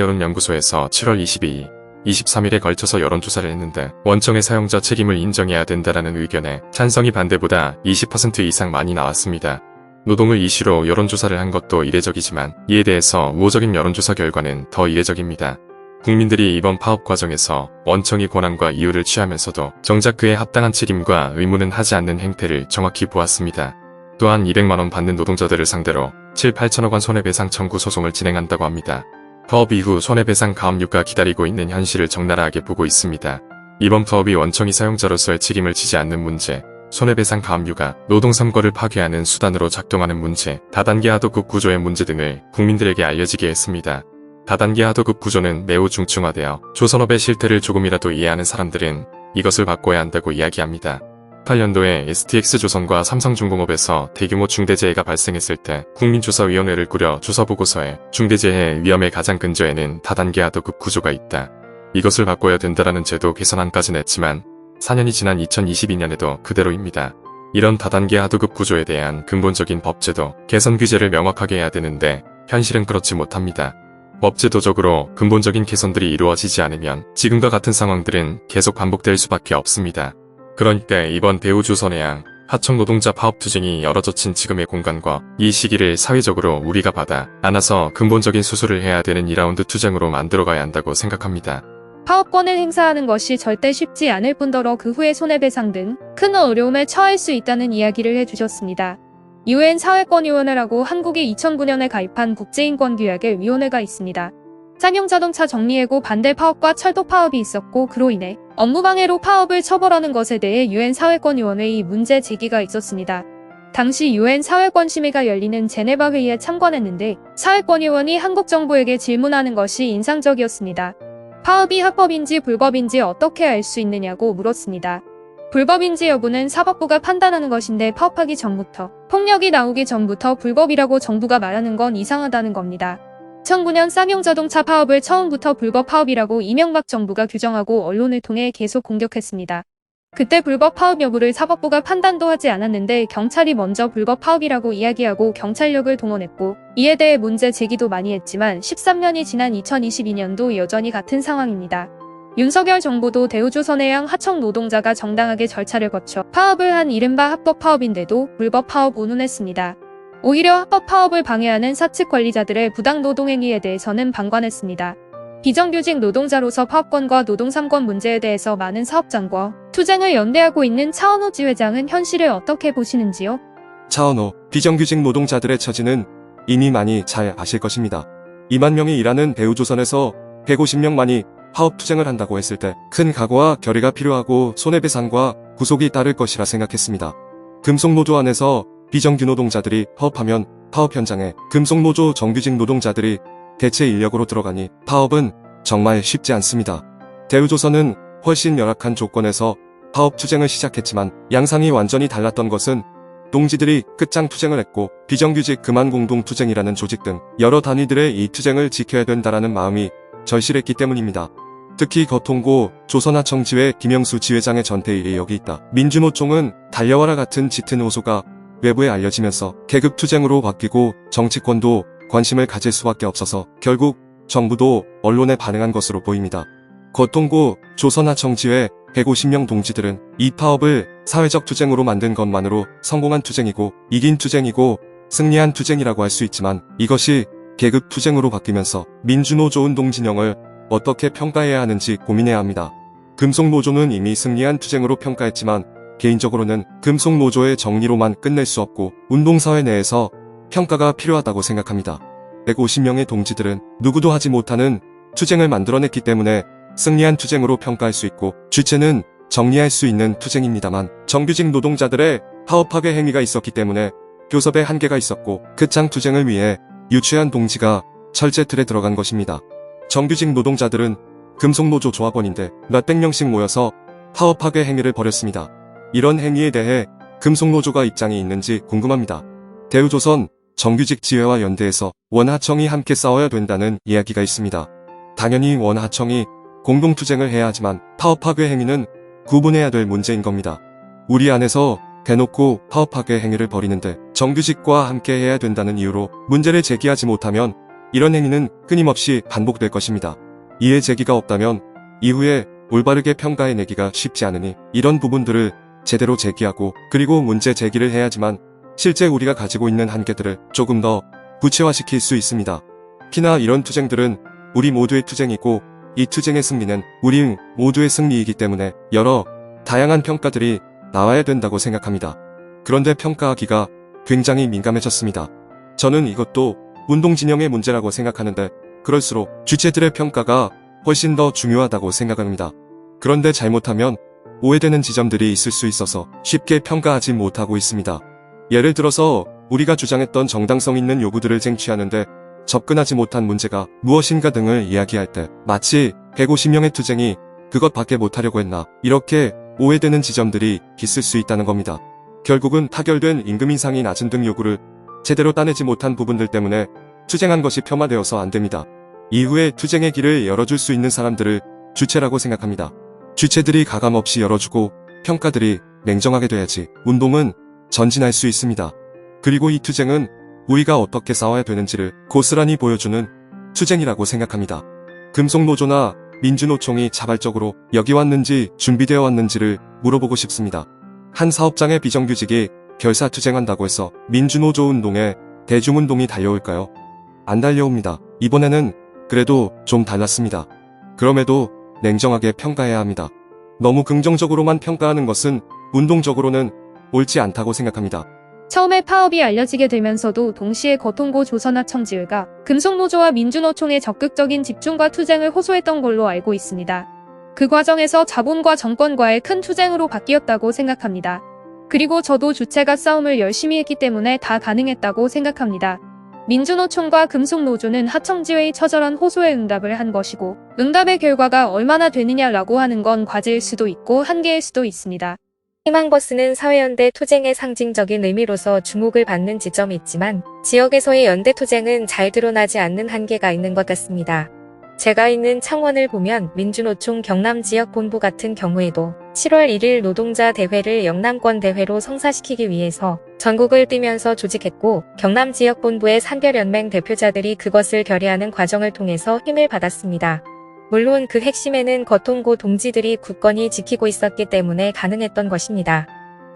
한국사회여론연구소에서 7월 22일, 23일에 걸쳐서 여론조사를 했는데 원청의 사용자 책임을 인정해야 된다라는 의견에 찬성이 반대보다 20% 이상 많이 나왔습니다. 노동을 이슈로 여론조사를 한 것도 이례적이지만 이에 대해서 우호적인 여론조사 결과는 더 이례적입니다. 국민들이 이번 파업 과정에서 원청이 권한과 이유를 취하면서도 정작 그에 합당한 책임과 의무는 하지 않는 행태를 정확히 보았습니다. 또한 200만원 받는 노동자들을 상대로 7, 8천억 원 손해배상 청구 소송을 진행한다고 합니다. 파업 이후 손해배상 가압류가 기다리고 있는 현실을 적나라하게 보고 있습니다. 이번 파업이 원청이 사용자로서의 책임을 지지 않는 문제, 손해배상 가압류가 노동 3권을 파괴하는 수단으로 작동하는 문제, 다단계 하도급 구조의 문제 등을 국민들에게 알려지게 했습니다. 다단계 하도급 구조는 매우 중증화되어 조선업의 실태를 조금이라도 이해하는 사람들은 이것을 바꿔야 한다고 이야기합니다. 2018년도에 STX조선과 삼성중공업에서 대규모 중대재해가 발생했을 때 국민조사위원회를 꾸려 조사보고서에 중대재해 위험의 가장 근저에는 다단계 하도급 구조가 있다. 이것을 바꿔야 된다라는 제도 개선안까지 냈지만 4년이 지난 2022년에도 그대로입니다. 이런 다단계 하도급 구조에 대한 근본적인 법제도 개선 규제를 명확하게 해야 되는데 현실은 그렇지 못합니다. 법제도적으로 근본적인 개선들이 이루어지지 않으면 지금과 같은 상황들은 계속 반복될 수밖에 없습니다. 그러니까 이번 대우조선해양 하청 노동자 파업투쟁이 열어젖힌 지금의 공간과 이 시기를 사회적으로 우리가 받아 안아서 근본적인 수술을 해야 되는 2라운드 투쟁으로 만들어가야 한다고 생각합니다. 파업권을 행사하는 것이 절대 쉽지 않을 뿐더러 그 후에 손해배상 등 큰 어려움에 처할 수 있다는 이야기를 해주셨습니다. UN 사회권위원회라고 한국이 2009년에 가입한 국제인권규약의 위원회가 있습니다. 쌍용자동차 정리해고 반대 파업과 철도 파업이 있었고 그로 인해 업무방해로 파업을 처벌하는 것에 대해 UN 사회권위원회의 문제 제기가 있었습니다. 당시 UN 사회권심의가 열리는 제네바 회의에 참관했는데 사회권위원이 한국 정부에게 질문하는 것이 인상적이었습니다. 파업이 합법인지 불법인지 어떻게 알 수 있느냐고 물었습니다. 불법인지 여부는 사법부가 판단하는 것인데 파업하기 전부터, 폭력이 나오기 전부터 불법이라고 정부가 말하는 건 이상하다는 겁니다. 2009년 쌍용자동차 파업을 처음부터 불법 파업이라고 이명박 정부가 규정하고 언론을 통해 계속 공격했습니다. 그때 불법 파업 여부를 사법부가 판단도 하지 않았는데 경찰이 먼저 불법 파업이라고 이야기하고 경찰력을 동원했고 이에 대해 문제 제기도 많이 했지만 13년이 지난 2022년도 여전히 같은 상황입니다. 윤석열 정부도 대우조선해양 하청 노동자가 정당하게 절차를 거쳐 파업을 한 이른바 합법 파업인데도 불법 파업 운운했습니다. 오히려 합법 파업을 방해하는 사측 관리자들의 부당 노동행위에 대해서는 방관했습니다. 비정규직 노동자로서 파업권과 노동 3권 문제에 대해서 많은 사업장과 투쟁을 연대하고 있는 차은호 지회장은 현실을 어떻게 보시는지요? 차은호, 비정규직 노동자들의 처지는 이미 많이 잘 아실 것입니다. 2만 명이 일하는 대우조선에서 150명만이 파업투쟁을 한다고 했을 때 큰 각오와 결의가 필요하고 손해배상과 구속이 따를 것이라 생각했습니다. 금속노조 안에서 비정규 노동자들이 파업하면 파업 현장에 금속노조 정규직 노동자들이 대체 인력으로 들어가니 파업은 정말 쉽지 않습니다. 대우조선은 훨씬 열악한 조건에서 파업 투쟁을 시작했지만 양상이 완전히 달랐던 것은 동지들이 끝장 투쟁을 했고 비정규직 그만 공동 투쟁이라는 조직 등 여러 단위들의 이 투쟁을 지켜야 된다라는 마음이 절실했기 때문입니다. 특히 거통고 조선하청지회 김영수 지회장의 전태일이 여기 있다. 민주노총은 달려와라 같은 짙은 호소가 외부에 알려지면서 계급 투쟁으로 바뀌고 정치권도 관심을 가질 수밖에 없어서 결국 정부도 언론에 반응한 것으로 보입니다. 거통고 조선하청지회 150명 동지들은 이 파업을 사회적 투쟁으로 만든 것만으로 성공한 투쟁이고 이긴 투쟁이고 승리한 투쟁이라고 할 수 있지만 이것이 계급 투쟁으로 바뀌면서 민주노조 운동 진영을 어떻게 평가해야 하는지 고민해야 합니다. 금속노조는 이미 승리한 투쟁으로 평가했지만 개인적으로는 금속노조의 정리로만 끝낼 수 없고 운동사회 내에서 평가가 필요하다고 생각합니다. 150명의 동지들은 누구도 하지 못하는 투쟁을 만들어냈기 때문에 승리한 투쟁으로 평가할 수 있고 주체는 정리할 수 있는 투쟁입니다만 정규직 노동자들의 파업 파괴 행위가 있었기 때문에 교섭에 한계가 있었고 끝장 투쟁을 위해 유추한 동지가 철제 틀에 들어간 것입니다. 정규직 노동자들은 금속노조 조합원인데 몇백 명씩 모여서 파업 파괴 행위를 벌였습니다. 이런 행위에 대해 금속노조가 입장이 있는지 궁금합니다. 대우조선 정규직 지회와 연대에서 원하청이 함께 싸워야 된다는 이야기가 있습니다. 당연히 원하청이 공동투쟁을 해야 하지만 파업 파괴 행위는 구분해야 될 문제인 겁니다. 우리 안에서 대놓고 파업 파괴 행위를 벌이는데 정규직과 함께 해야 된다는 이유로 문제를 제기하지 못하면 이런 행위는 끊임없이 반복될 것입니다. 이해 제기가 없다면 이후에 올바르게 평가해내기가 쉽지 않으니 이런 부분들을 제대로 제기하고 그리고 문제 제기를 해야지만 실제 우리가 가지고 있는 한계들을 조금 더 구체화시킬 수 있습니다. 특히나 이런 투쟁들은 우리 모두의 투쟁이고 이 투쟁의 승리는 우리 모두의 승리이기 때문에 여러 다양한 평가들이 나와야 된다고 생각합니다. 그런데 평가하기가 굉장히 민감해졌습니다. 저는 이것도 운동진영의 문제라고 생각하는데 그럴수록 주체들의 평가가 훨씬 더 중요하다고 생각합니다. 그런데 잘못하면 오해되는 지점들이 있을 수 있어서 쉽게 평가하지 못하고 있습니다. 예를 들어서 우리가 주장했던 정당성 있는 요구들을 쟁취하는데 접근하지 못한 문제가 무엇인가 등을 이야기할 때 마치 150명의 투쟁이 그것밖에 못하려고 했나 이렇게 오해되는 지점들이 있을 수 있다는 겁니다. 결국은 타결된 임금 인상이 낮은 등 요구를 제대로 따내지 못한 부분들 때문에 투쟁한 것이 폄하되어서 안됩니다. 이후에 투쟁의 길을 열어줄 수 있는 사람들을 주체라고 생각합니다. 주체들이 가감없이 열어주고 평가들이 냉정하게 돼야지 운동은 전진할 수 있습니다. 그리고 이 투쟁은 우리가 어떻게 싸워야 되는지를 고스란히 보여주는 투쟁이라고 생각합니다. 금속노조나 민주노총이 자발적으로 여기 왔는지 준비되어 왔는지를 물어보고 싶습니다. 한 사업장의 비정규직이 결사 투쟁한다고 해서 민주노조 운동에 대중운동이 달려올까요? 안 달려옵니다. 이번에는 그래도 좀 달랐습니다. 그럼에도 냉정하게 평가해야 합니다. 너무 긍정적으로만 평가하는 것은 운동적으로는 옳지 않다고 생각합니다. 처음에 파업이 알려지게 되면서도 동시에 거통고 조선하청지회가 금속노조와 민주노총의 적극적인 집중과 투쟁을 호소했던 걸로 알고 있습니다. 그 과정에서 자본과 정권과의 큰 투쟁으로 바뀌었다고 생각합니다. 그리고 저도 주체가 싸움을 열심히 했기 때문에 다 가능했다고 생각합니다. 민주노총과 금속노조는 하청지회의 처절한 호소에 응답을 한 것이고 응답의 결과가 얼마나 되느냐라고 하는 건 과제일 수도 있고 한계일 수도 있습니다. 희망버스는 사회연대 투쟁의 상징적인 의미로서 주목을 받는 지점이 있지만 지역에서의 연대 투쟁은 잘 드러나지 않는 한계가 있는 것 같습니다. 제가 있는 창원을 보면 민주노총 경남지역본부 같은 경우에도 7월 1일 노동자 대회를 영남권 대회로 성사시키기 위해서 전국을 뛰면서 조직했고 경남지역본부의 산별연맹 대표자들이 그것을 결의하는 과정을 통해서 힘을 받았습니다. 물론 그 핵심에는 거통고 동지들이 굳건히 지키고 있었기 때문에 가능했던 것입니다.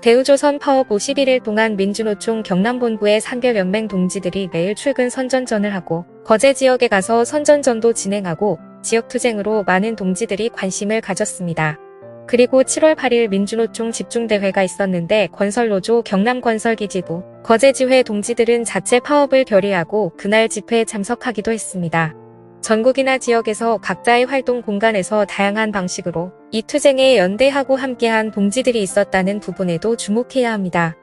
대우조선 파업 51일 동안 민주노총 경남본부의 산별연맹 동지들이 매일 출근 선전전을 하고 거제 지역에 가서 선전전도 진행하고 지역투쟁으로 많은 동지들이 관심을 가졌습니다. 그리고 7월 8일 민주노총 집중대회가 있었는데 건설노조 경남건설기지부, 거제지회 동지들은 자체 파업을 결의하고 그날 집회에 참석하기도 했습니다. 전국이나 지역에서 각자의 활동 공간에서 다양한 방식으로 이 투쟁에 연대하고 함께한 동지들이 있었다는 부분에도 주목해야 합니다.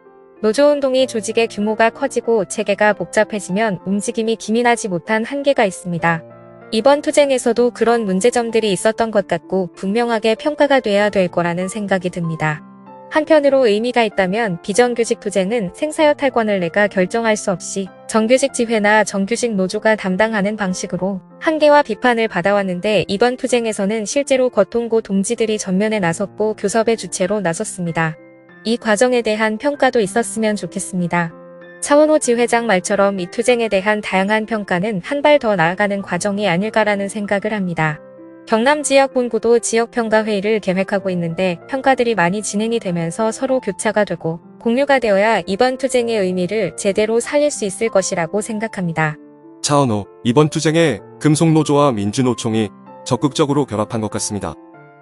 노조운동이 조직의 규모가 커지고 체계가 복잡해지면 움직임이 기민하지 못한 한계가 있습니다. 이번 투쟁에서도 그런 문제점들이 있었던 것 같고 분명하게 평가가 돼야 될 거라는 생각이 듭니다. 한편으로 의미가 있다면 비정규직 투쟁은 생사여 탈권을 내가 결정할 수 없이 정규직 지회나 정규직 노조가 담당하는 방식으로 한계와 비판을 받아왔는데 이번 투쟁에서는 실제로 거통고 동지들이 전면에 나섰고 교섭의 주체로 나섰습니다. 이 과정에 대한 평가도 있었으면 좋겠습니다. 차원호 지회장 말처럼 이 투쟁에 대한 다양한 평가는 한 발 더 나아가는 과정이 아닐까라는 생각을 합니다. 경남 지역 본부도 지역평가회의를 계획하고 있는데 평가들이 많이 진행이 되면서 서로 교차가 되고 공유가 되어야 이번 투쟁의 의미를 제대로 살릴 수 있을 것이라고 생각합니다. 차원호, 이번 투쟁에 금속노조와 민주노총이 적극적으로 결합한 것 같습니다.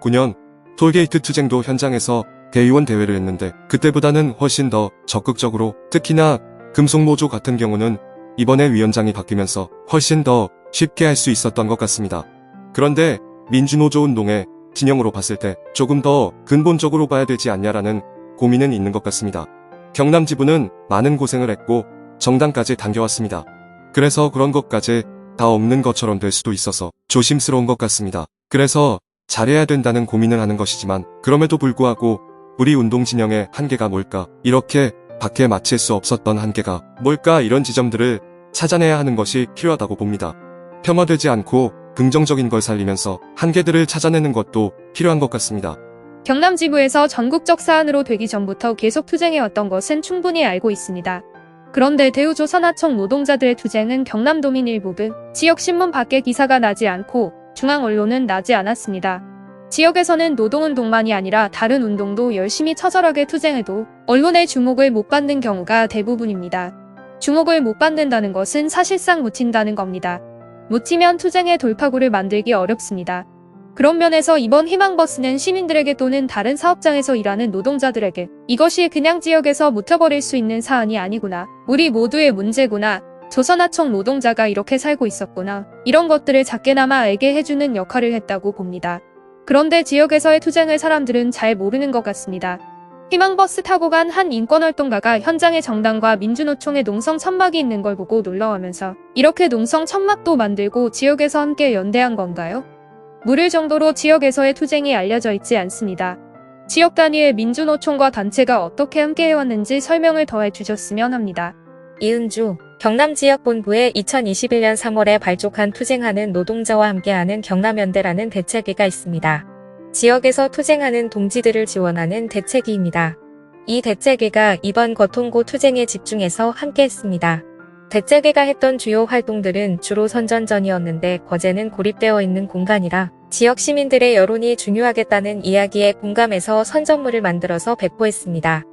9년 톨게이트 투쟁도 현장에서 대의원 대회를 했는데 그때보다는 훨씬 더 적극적으로, 특히나 금속노조 같은 경우는 이번에 위원장이 바뀌면서 훨씬 더 쉽게 할 수 있었던 것 같습니다. 그런데 민주노조 운동의 진영으로 봤을 때 조금 더 근본적으로 봐야 되지 않냐라는 고민은 있는 것 같습니다. 경남 지부는 많은 고생을 했고 정당까지 당겨왔습니다. 그래서 그런 것까지 다 없는 것처럼 될 수도 있어서 조심스러운 것 같습니다. 그래서 잘해야 된다는 고민을 하는 것이지만 그럼에도 불구하고 우리 운동 진영의 한계가 뭘까? 이렇게 밖에 맞힐 수 없었던 한계가 뭘까? 이런 지점들을 찾아내야 하는 것이 필요하다고 봅니다. 폄하되지 않고 긍정적인 걸 살리면서 한계들을 찾아내는 것도 필요한 것 같습니다. 경남 지부에서 전국적 사안으로 되기 전부터 계속 투쟁해왔던 것은 충분히 알고 있습니다. 그런데 대우조선하청 노동자들의 투쟁은 경남도민 일부분, 지역신문 밖에 기사가 나지 않고 중앙 언론은 나지 않았습니다. 지역에서는 노동운동만이 아니라 다른 운동도 열심히 처절하게 투쟁해도 언론의 주목을 못 받는 경우가 대부분입니다. 주목을 못 받는다는 것은 사실상 묻힌다는 겁니다. 묻히면 투쟁의 돌파구를 만들기 어렵습니다. 그런 면에서 이번 희망버스는 시민들에게 또는 다른 사업장에서 일하는 노동자들에게 이것이 그냥 지역에서 묻혀버릴 수 있는 사안이 아니구나. 우리 모두의 문제구나. 조선하청 노동자가 이렇게 살고 있었구나. 이런 것들을 작게나마 알게 해주는 역할을 했다고 봅니다. 그런데 지역에서의 투쟁을 사람들은 잘 모르는 것 같습니다. 희망버스 타고 간 한 인권활동가가 현장에 정당과 민주노총의 농성 천막이 있는 걸 보고 놀라워하면서 이렇게 농성 천막도 만들고 지역에서 함께 연대한 건가요? 물을 정도로 지역에서의 투쟁이 알려져 있지 않습니다. 지역 단위의 민주노총과 단체가 어떻게 함께 해왔는지 설명을 더해 주셨으면 합니다. 이은주, 경남지역본부에 2021년 3월에 발족한 투쟁하는 노동자와 함께하는 경남연대라는 대책위가 있습니다. 지역에서 투쟁하는 동지들을 지원하는 대책위입니다. 이 대책위가 이번 거통고 투쟁에 집중해서 함께했습니다. 대책위가 했던 주요 활동들은 주로 선전전이었는데 거제는 고립되어 있는 공간이라 지역 시민들의 여론이 중요하겠다는 이야기에 공감해서 선전물을 만들어서 배포했습니다.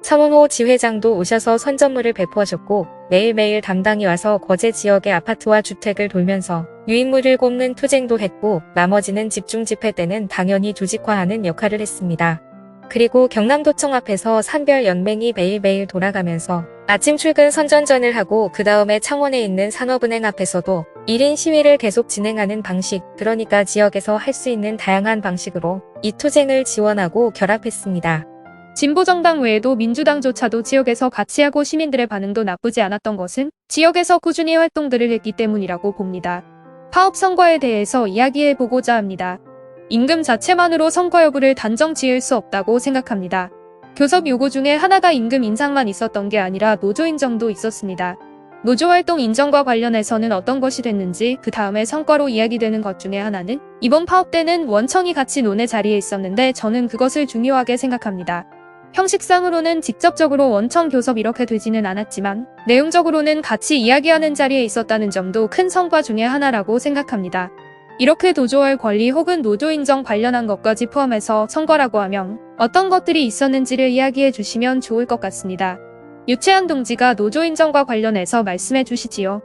차원호 지회장도 오셔서 선전물을 배포하셨고 매일매일 담당이 와서 거제 지역의 아파트와 주택을 돌면서 유인물을 꼽는 투쟁도 했고 나머지는 집중 집회 때는 당연히 조직화하는 역할을 했습니다. 그리고 경남도청 앞에서 산별연맹이 매일매일 돌아가면서 아침 출근 선전전을 하고 그 다음에 창원에 있는 산업은행 앞에서도 1인 시위를 계속 진행하는 방식, 그러니까 지역에서 할 수 있는 다양한 방식으로 이 투쟁을 지원하고 결합했습니다. 진보정당 외에도 민주당조차도 지역에서 같이 하고 시민들의 반응도 나쁘지 않았던 것은 지역에서 꾸준히 활동들을 했기 때문이라고 봅니다. 파업 성과에 대해서 이야기해보고자 합니다. 임금 자체만으로 성과 여부를 단정 지을 수 없다고 생각합니다. 교섭 요구 중에 하나가 임금 인상만 있었던 게 아니라 노조 인정도 있었습니다. 노조활동 인정과 관련해서는 어떤 것이 됐는지 그 다음에 성과로 이야기되는 것 중에 하나는 이번 파업 때는 원청이 같이 논의 자리에 있었는데 저는 그것을 중요하게 생각합니다. 형식상으로는 직접적으로 원청 교섭 이렇게 되지는 않았지만 내용적으로는 같이 이야기하는 자리에 있었다는 점도 큰 성과 중에 하나라고 생각합니다. 이렇게 노조할 권리 혹은 노조 인정 관련한 것까지 포함해서 성과라고 하면 어떤 것들이 있었는지를 이야기해 주시면 좋을 것 같습니다. 유채한 동지가 노조 인정과 관련해서 말씀해 주시지요.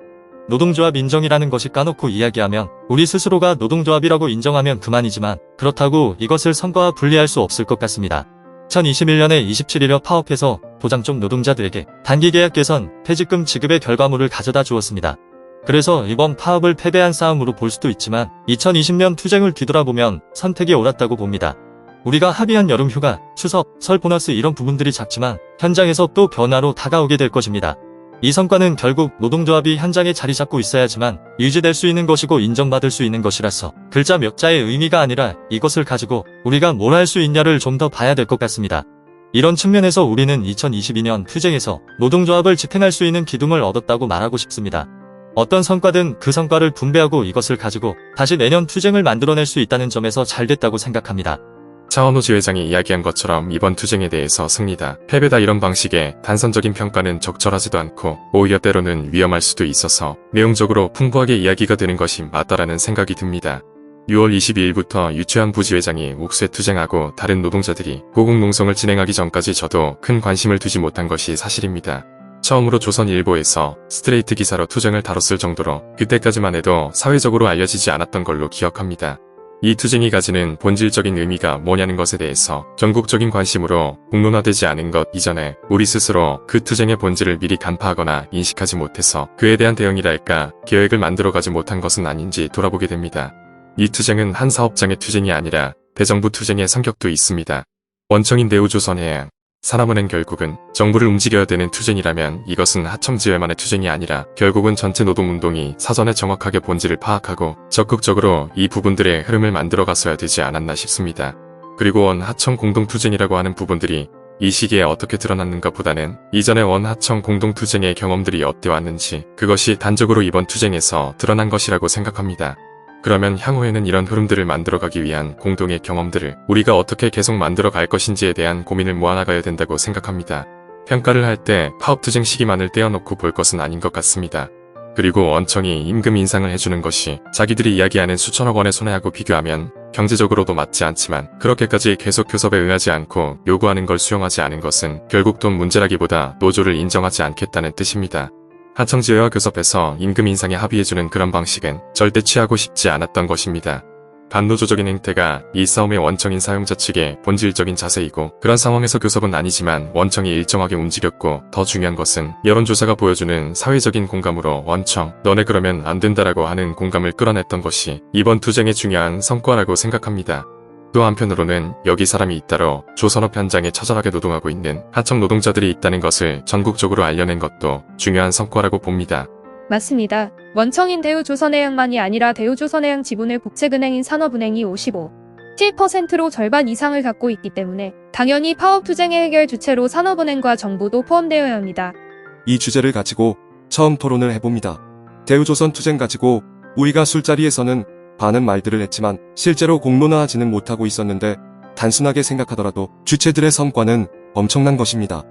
노동조합 인정이라는 것이 까놓고 이야기하면 우리 스스로가 노동조합이라고 인정하면 그만이지만 그렇다고 이것을 성과와 분리할 수 없을 것 같습니다. 2021년에 27일여 파업해서 도장 쪽 노동자들에게 단기 계약 개선, 퇴직금 지급의 결과물을 가져다 주었습니다. 그래서 이번 파업을 패배한 싸움으로 볼 수도 있지만 2020년 투쟁을 뒤돌아보면 선택이 옳았다고 봅니다. 우리가 합의한 여름 휴가, 추석, 설 보너스 이런 부분들이 작지만 현장에서 또 변화로 다가오게 될 것입니다. 이 성과는 결국 노동조합이 현장에 자리 잡고 있어야지만 유지될 수 있는 것이고 인정받을 수 있는 것이라서 글자 몇 자의 의미가 아니라 이것을 가지고 우리가 뭘 할 수 있냐를 좀 더 봐야 될 것 같습니다. 이런 측면에서 우리는 2022년 투쟁에서 노동조합을 지탱할 수 있는 기둥을 얻었다고 말하고 싶습니다. 어떤 성과든 그 성과를 분배하고 이것을 가지고 다시 내년 투쟁을 만들어낼 수 있다는 점에서 잘 됐다고 생각합니다. 차원호 지회장이 이야기한 것처럼 이번 투쟁에 대해서 승리다, 패배다 이런 방식의 단선적인 평가는 적절하지도 않고 오히려 때로는 위험할 수도 있어서 내용적으로 풍부하게 이야기가 되는 것이 맞다라는 생각이 듭니다. 6월 22일부터 유채환 부지회장이 옥새 투쟁하고 다른 노동자들이 고국농성을 진행하기 전까지 저도 큰 관심을 두지 못한 것이 사실입니다. 처음으로 조선일보에서 스트레이트 기사로 투쟁을 다뤘을 정도로 그때까지만 해도 사회적으로 알려지지 않았던 걸로 기억합니다. 이 투쟁이 가지는 본질적인 의미가 뭐냐는 것에 대해서 전국적인 관심으로 공론화되지 않은 것 이전에 우리 스스로 그 투쟁의 본질을 미리 간파하거나 인식하지 못해서 그에 대한 대응이랄까 계획을 만들어가지 못한 것은 아닌지 돌아보게 됩니다. 이 투쟁은 한 사업장의 투쟁이 아니라 대정부 투쟁의 성격도 있습니다. 원청인 대우조선해양 산업은행 결국은 정부를 움직여야 되는 투쟁이라면 이것은 하청지회만의 투쟁이 아니라 결국은 전체 노동운동이 사전에 정확하게 본질을 파악하고 적극적으로 이 부분들의 흐름을 만들어갔어야 되지 않았나 싶습니다. 그리고 원하청 공동투쟁이라고 하는 부분들이 이 시기에 어떻게 드러났는가 보다는 이전의 원하청 공동투쟁의 경험들이 어때왔는지 그것이 단적으로 이번 투쟁에서 드러난 것이라고 생각합니다. 그러면 향후에는 이런 흐름들을 만들어가기 위한 공동의 경험들을 우리가 어떻게 계속 만들어갈 것인지에 대한 고민을 모아나가야 된다고 생각합니다. 평가를 할 때 파업투쟁 시기만을 떼어놓고 볼 것은 아닌 것 같습니다. 그리고 원청이 임금 인상을 해주는 것이 자기들이 이야기하는 수천억 원의 손해하고 비교하면 경제적으로도 맞지 않지만 그렇게까지 계속 교섭에 응하지 않고 요구하는 걸 수용하지 않은 것은 결국 돈 문제라기보다 노조를 인정하지 않겠다는 뜻입니다. 하청지회와 교섭에서 임금 인상에 합의해주는 그런 방식은 절대 취하고 싶지 않았던 것입니다. 반노조적인 행태가 이 싸움의 원청인 사용자 측의 본질적인 자세이고 그런 상황에서 교섭은 아니지만 원청이 일정하게 움직였고 더 중요한 것은 여론조사가 보여주는 사회적인 공감으로 원청, 너네 그러면 안 된다라고 하는 공감을 끌어냈던 것이 이번 투쟁의 중요한 성과라고 생각합니다. 또 한편으로는 여기 사람이 잇따라 조선업 현장에 처절하게 노동하고 있는 하청 노동자들이 있다는 것을 전국적으로 알려낸 것도 중요한 성과라고 봅니다. 맞습니다. 원청인 대우조선해양만이 아니라 대우조선해양 지분을 국책은행인 산업은행이 57%로 절반 이상을 갖고 있기 때문에 당연히 파업투쟁의 해결 주체로 산업은행과 정부도 포함되어야 합니다. 이 주제를 가지고 처음 토론을 해봅니다. 대우조선 투쟁 가지고 우리가 술자리에서는 많은 말들을 했지만 실제로 공론화하지는 못하고 있었는데 단순하게 생각하더라도 주체들의 성과는 엄청난 것입니다.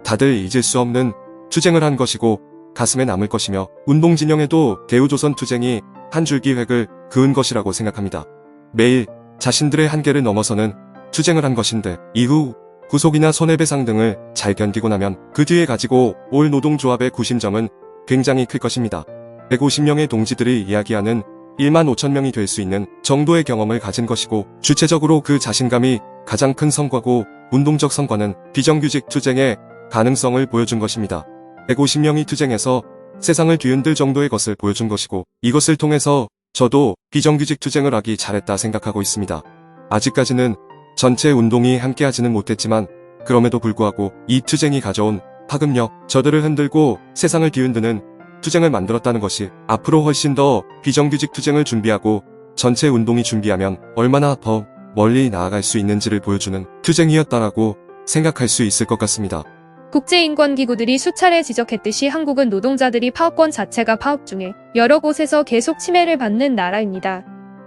다들 잊을 수 없는 투쟁을 한 것이고 가슴에 남을 것이며 운동진영에도 대우조선 투쟁이 한 줄기 획을 그은 것이라고 생각합니다. 매일 자신들의 한계를 넘어서는 투쟁을 한 것인데 이후 구속이나 손해배상 등을 잘 견디고 나면 그 뒤에 가지고 올 노동조합의 구심점은 굉장히 클 것입니다. 150명의 동지들이 이야기하는 1만 5천 명이 될 수 있는 정도의 경험을 가진 것이고 주체적으로 그 자신감이 가장 큰 성과고 운동적 성과는 비정규직 투쟁의 가능성을 보여준 것입니다. 150명이 투쟁해서 세상을 뒤흔들 정도의 것을 보여준 것이고 이것을 통해서 저도 비정규직 투쟁을 하기 잘했다 생각하고 있습니다. 아직까지는 전체 운동이 함께하지는 못했지만 그럼에도 불구하고 이 투쟁이 가져온 파급력, 저들을 흔들고 세상을 뒤흔드는 투쟁을 만들었다는 것이 앞으로 훨씬 더 비정규직 투쟁을 준비하고 전체 운동이 준비하면 얼마나 더 멀리 나아갈 수 있는지를 보여주는 투쟁이었다라고 생각할 수 있을 것 같습니다. 국제인권기구들이 수차례 지적했듯이 한국은 노동자들이 파업권 자체가 파업 중에 여러 곳에서 계속 침해를 받는 나라입니다.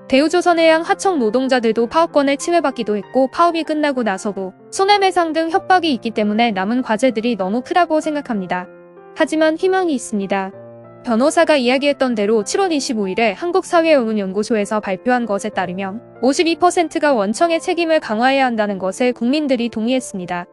대우조선해양 하청 노동자들도 파업권을 침해받기도 했고 파업이 끝나고 나서도 손해배상 등 협박이 있기 때문에 남은 과제들이 너무 크다고 생각합니다. 하지만 희망이 있습니다. 변호사가 이야기했던 대로 7월 25일에 한국사회운운연구소에서 발표한 것에 따르면 52%가 원청의 책임을 강화해야 한다는 것에 국민들이 동의했습니다.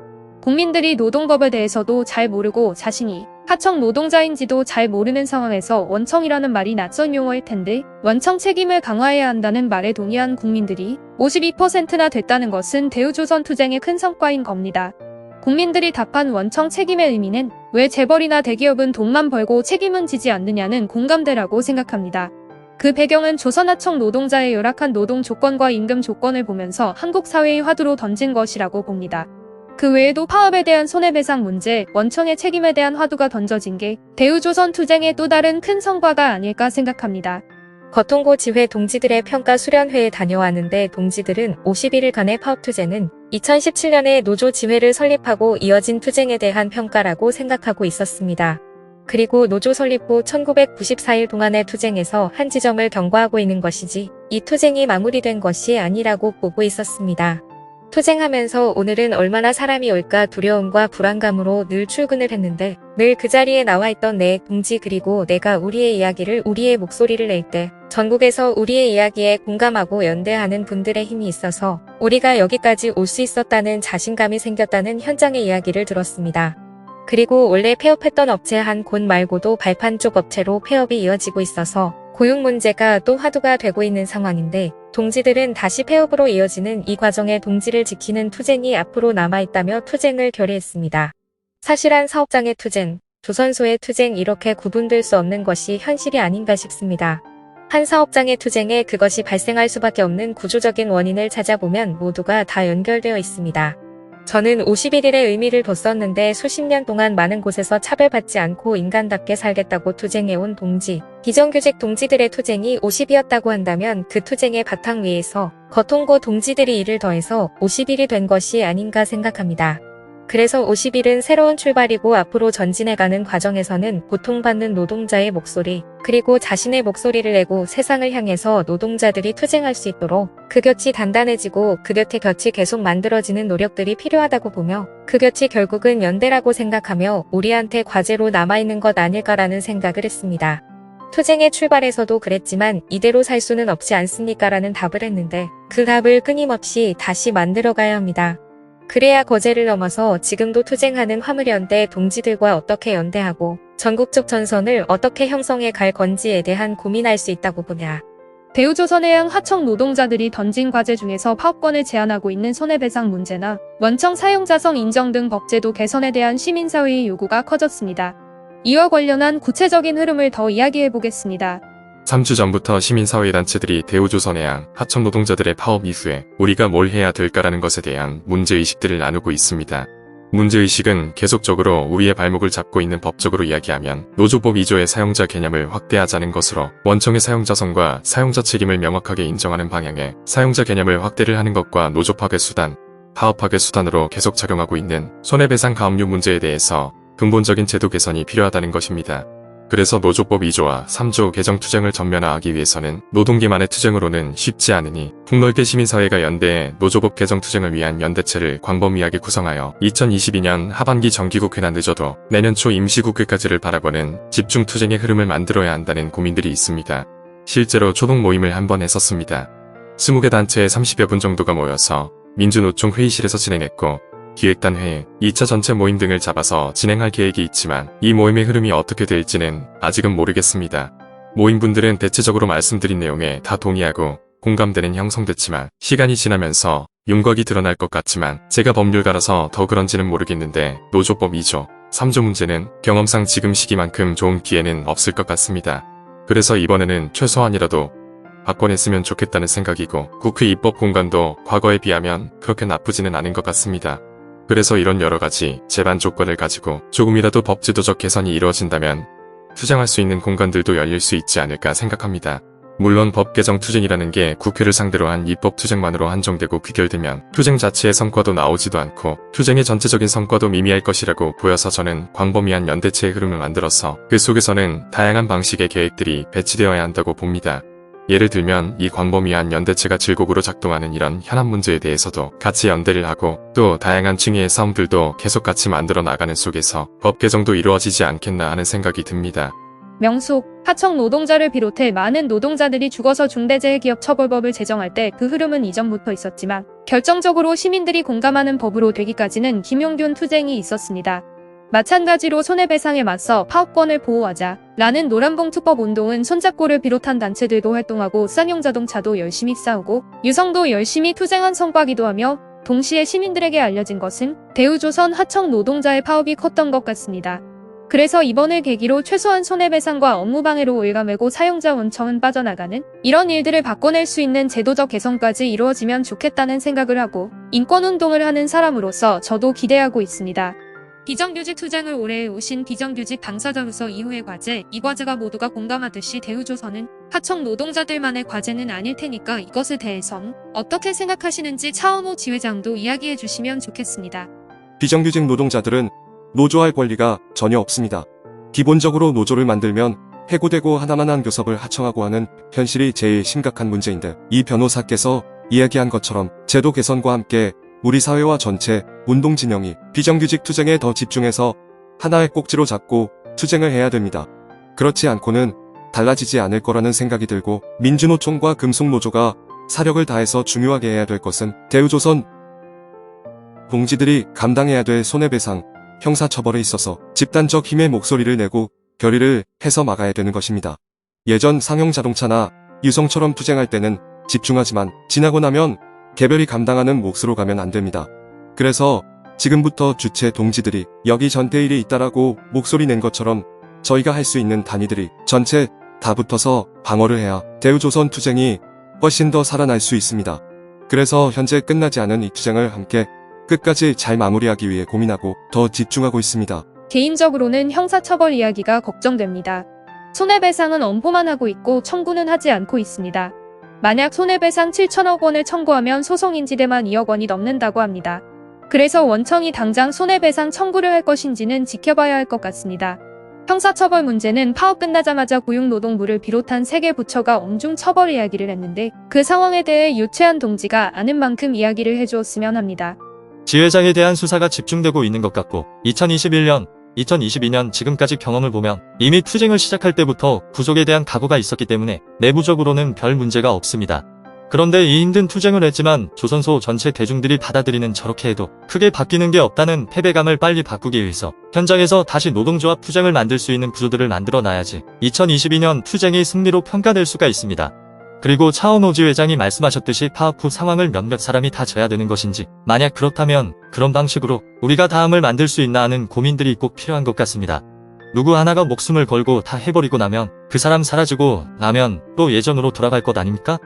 국민들이 노동법에 대해서도 잘 모르고 자신이 하청 노동자인지도 잘 모르는 상황에서 원청이라는 말이 낯선 용어일 텐데 원청 책임을 강화해야 한다는 말에 동의한 국민들이 52%나 됐다는 것은 대우조선 투쟁의 큰 성과인 겁니다. 국민들이 답한 원청 책임의 의미는 왜 재벌이나 대기업은 돈만 벌고 책임은 지지 않느냐는 공감대라고 생각합니다. 그 배경은 조선하청 노동자의 열악한 노동 조건과 임금 조건을 보면서 한국 사회의 화두로 던진 것이라고 봅니다. 그 외에도 파업에 대한 손해배상 문제, 원청의 책임에 대한 화두가 던져진 게 대우조선 투쟁의 또 다른 큰 성과가 아닐까 생각합니다. 거통고 지회 동지들의 평가 수련회에 다녀왔는데 동지들은 51일간의 파업투쟁은 2017년에 노조 지회를 설립하고 이어진 투쟁에 대한 평가라고 생각하고 있었습니다. 그리고 노조 설립 후 1994일 동안의 투쟁에서 한 지점을 경과하고 있는 것이지 이 투쟁이 마무리된 것이 아니라고 보고 있었습니다. 투쟁하면서 오늘은 얼마나 사람이 올까 두려움과 불안감으로 늘 출근을 했는데 늘 그 자리에 나와 있던 내 동지 그리고 내가 우리의 이야기를 우리의 목소리를 낼 때 전국에서 우리의 이야기에 공감하고 연대하는 분들의 힘이 있어서 우리가 여기까지 올 수 있었다는 자신감이 생겼다는 현장의 이야기를 들었습니다. 그리고 원래 폐업했던 업체 한 곳 말고도 발판 쪽 업체로 폐업이 이어지고 있어서 고용 문제가 또 화두가 되고 있는 상황인데 동지들은 다시 폐업으로 이어지는 이 과정에 동지를 지키는 투쟁이 앞으로 남아있다며 투쟁을 결의했습니다. 사실한 사업장의 투쟁, 조선소의 투쟁 이렇게 구분될 수 없는 것이 현실이 아닌가 싶습니다. 한 사업장의 투쟁에 그것이 발생할 수밖에 없는 구조적인 원인을 찾아보면 모두가 다 연결되어 있습니다. 저는 51일의 의미를 뒀었는데 수십 년 동안 많은 곳에서 차별받지 않고 인간답게 살겠다고 투쟁해온 동지, 비정규직 동지들의 투쟁이 50이었다고 한다면 그 투쟁의 바탕 위에서 거통고 동지들이 이를 더해서 51이 된 것이 아닌가 생각합니다. 그래서 50일은 새로운 출발이고 앞으로 전진해가는 과정에서는 고통받는 노동자의 목소리, 그리고 자신의 목소리를 내고 세상을 향해서 노동자들이 투쟁할 수 있도록 그 곁이 단단해지고 그 곁에 곁이 계속 만들어지는 노력들이 필요하다고 보며 그 곁이 결국은 연대라고 생각하며 우리한테 과제로 남아있는 것 아닐까라는 생각을 했습니다. 투쟁의 출발에서도 그랬지만 이대로 살 수는 없지 않습니까? 라는 답을 했는데 그 답을 끊임없이 다시 만들어가야 합니다. 그래야 거제를 넘어서 지금도 투쟁하는 화물연대 동지들과 어떻게 연대하고 전국적 전선을 어떻게 형성해 갈 건지에 대한 고민할 수 있다고 보냐. 대우조선해양 하청 노동자들이 던진 과제 중에서 파업권을 제한하고 있는 손해배상 문제나 원청 사용자성 인정 등 법제도 개선에 대한 시민사회의 요구가 커졌습니다. 이와 관련한 구체적인 흐름을 더 이야기해보겠습니다. 3주 전부터 시민사회단체들이 대우조선해양 하청 노동자들의 파업 이후에 우리가 뭘 해야 될까라는 것에 대한 문제의식들을 나누고 있습니다. 문제의식은 계속적으로 우리의 발목을 잡고 있는 법적으로 이야기하면 노조법 2조의 사용자 개념을 확대하자는 것으로 원청의 사용자성과 사용자 책임을 명확하게 인정하는 방향의 사용자 개념을 확대를 하는 것과 노조 파괴 수단, 파업 파괴 수단으로 계속 작용하고 있는 손해배상 가압류 문제에 대해서 근본적인 제도 개선이 필요하다는 것입니다. 그래서 노조법 2조와 3조 개정 투쟁을 전면화하기 위해서는 노동계만의 투쟁으로는 쉽지 않으니 폭넓게 시민사회가 연대해 노조법 개정 투쟁을 위한 연대체를 광범위하게 구성하여 2022년 하반기 정기국회나 늦어도 내년 초 임시국회까지를 바라보는 집중 투쟁의 흐름을 만들어야 한다는 고민들이 있습니다. 실제로 초동 모임을 한번 했었습니다. 20개 단체의 30여 분 정도가 모여서 민주노총 회의실에서 진행했고 기획단 회의, 2차 전체 모임 등을 잡아서 진행할 계획이 있지만 이 모임의 흐름이 어떻게 될지는 아직은 모르겠습니다. 모임분들은 대체적으로 말씀드린 내용에 다 동의하고 공감대는 형성됐지만 시간이 지나면서 윤곽이 드러날 것 같지만 제가 법률가라서 더 그런지는 모르겠는데 노조법 2조, 3조 문제는 경험상 지금 시기만큼 좋은 기회는 없을 것 같습니다. 그래서 이번에는 최소한이라도 바꿔냈으면 좋겠다는 생각이고 국회 입법 공간도 과거에 비하면 그렇게 나쁘지는 않은 것 같습니다. 그래서 이런 여러가지 제반 조건을 가지고 조금이라도 법제도적 개선이 이루어진다면 투쟁할 수 있는 공간들도 열릴 수 있지 않을까 생각합니다. 물론 법 개정 투쟁이라는 게 국회를 상대로 한 입법 투쟁만으로 한정되고 귀결되면 투쟁 자체의 성과도 나오지도 않고 투쟁의 전체적인 성과도 미미할 것이라고 보여서 저는 광범위한 연대체의 흐름을 만들어서 그 속에서는 다양한 방식의 계획들이 배치되어야 한다고 봅니다. 예를 들면 이 광범위한 연대체가 질곡으로 작동하는 이런 현안 문제에 대해서도 같이 연대를 하고 또 다양한 층위의 싸움들도 계속 같이 만들어 나가는 속에서 법 개정도 이루어지지 않겠나 하는 생각이 듭니다. 명숙, 하청 노동자를 비롯해 많은 노동자들이 죽어서 중대재해기업처벌법을 제정할 때 그 흐름은 이전부터 있었지만 결정적으로 시민들이 공감하는 법으로 되기까지는 김용균 투쟁이 있었습니다. 마찬가지로 손해배상에 맞서 파업권을 보호하자 라는 노란봉투법 운동은 손잡고를 비롯한 단체들도 활동하고 쌍용자동차도 열심히 싸우고 유성도 열심히 투쟁한 성과기도 하며 동시에 시민들에게 알려진 것은 대우조선 하청 노동자의 파업이 컸던 것 같습니다. 그래서 이번을 계기로 최소한 손해배상과 업무방해로 올가매고 사용자 원청은 빠져나가는 이런 일들을 바꿔낼 수 있는 제도적 개선까지 이루어지면 좋겠다는 생각을 하고 인권운동을 하는 사람으로서 저도 기대하고 있습니다. 비정규직 투쟁을 오래 해오신 비정규직 당사자로서 이후의 과제, 이 과제가 모두가 공감하듯이 대우조선은 하청 노동자들만의 과제는 아닐 테니까 이것에 대해선 어떻게 생각하시는지 차은호 지회장도 이야기해 주시면 좋겠습니다. 비정규직 노동자들은 노조할 권리가 전혀 없습니다. 기본적으로 노조를 만들면 해고되고 하나만한 교섭을 하청하고 하는 현실이 제일 심각한 문제인데, 이 변호사께서 이야기한 것처럼 제도 개선과 함께 우리 사회와 전체 운동 진영이 비정규직 투쟁에 더 집중해서 하나의 꼭지로 잡고 투쟁을 해야 됩니다. 그렇지 않고는 달라지지 않을 거라는 생각이 들고, 민주노총과 금속노조가 사력을 다해서 중요하게 해야 될 것은 대우조선 동지들이 감당해야 될 손해배상, 형사처벌에 있어서 집단적 힘의 목소리를 내고 결의를 해서 막아야 되는 것입니다. 예전 상용자동차나 유성처럼 투쟁할 때는 집중하지만 지나고 나면 개별이 감당하는 몫으로 가면 안 됩니다. 그래서 지금부터 주체 동지들이 여기 전태일이 있다라고 목소리 낸 것처럼 저희가 할 수 있는 단위들이 전체 다 붙어서 방어를 해야 대우조선 투쟁이 훨씬 더 살아날 수 있습니다. 그래서 현재 끝나지 않은 이 투쟁을 함께 끝까지 잘 마무리하기 위해 고민하고 더 집중하고 있습니다. 개인적으로는 형사처벌 이야기가 걱정됩니다. 손해배상은 엄포만 하고 있고 청구는 하지 않고 있습니다. 만약 손해배상 7천억 원을 청구하면 소송인지대만 2억 원이 넘는다고 합니다. 그래서 원청이 당장 손해배상 청구를 할 것인지는 지켜봐야 할 것 같습니다. 형사처벌 문제는 파업 끝나자마자 고용노동부를 비롯한 3개 부처가 엄중 처벌 이야기를 했는데 그 상황에 대해 유채한 동지가 아는 만큼 이야기를 해주었으면 합니다. 지회장에 대한 수사가 집중되고 있는 것 같고, 2021년, 2022년 지금까지 경험을 보면 이미 투쟁을 시작할 때부터 부족에 대한 각오가 있었기 때문에 내부적으로는 별 문제가 없습니다. 그런데 이 힘든 투쟁을 했지만 조선소 전체 대중들이 받아들이는 저렇게 해도 크게 바뀌는 게 없다는 패배감을 빨리 바꾸기 위해서 현장에서 다시 노동조합 투쟁을 만들 수 있는 구조들을 만들어 놔야지 2022년 투쟁이 승리로 평가될 수가 있습니다. 그리고 차은호 지회장이 말씀하셨듯이 파업 후 상황을 몇몇 사람이 다 져야 되는 것인지, 만약 그렇다면 그런 방식으로 우리가 다음을 만들 수 있나 하는 고민들이 꼭 필요한 것 같습니다. 누구 하나가 목숨을 걸고 다 해버리고 나면 그 사람 사라지고 나면 또 예전으로 돌아갈 것 아닙니까?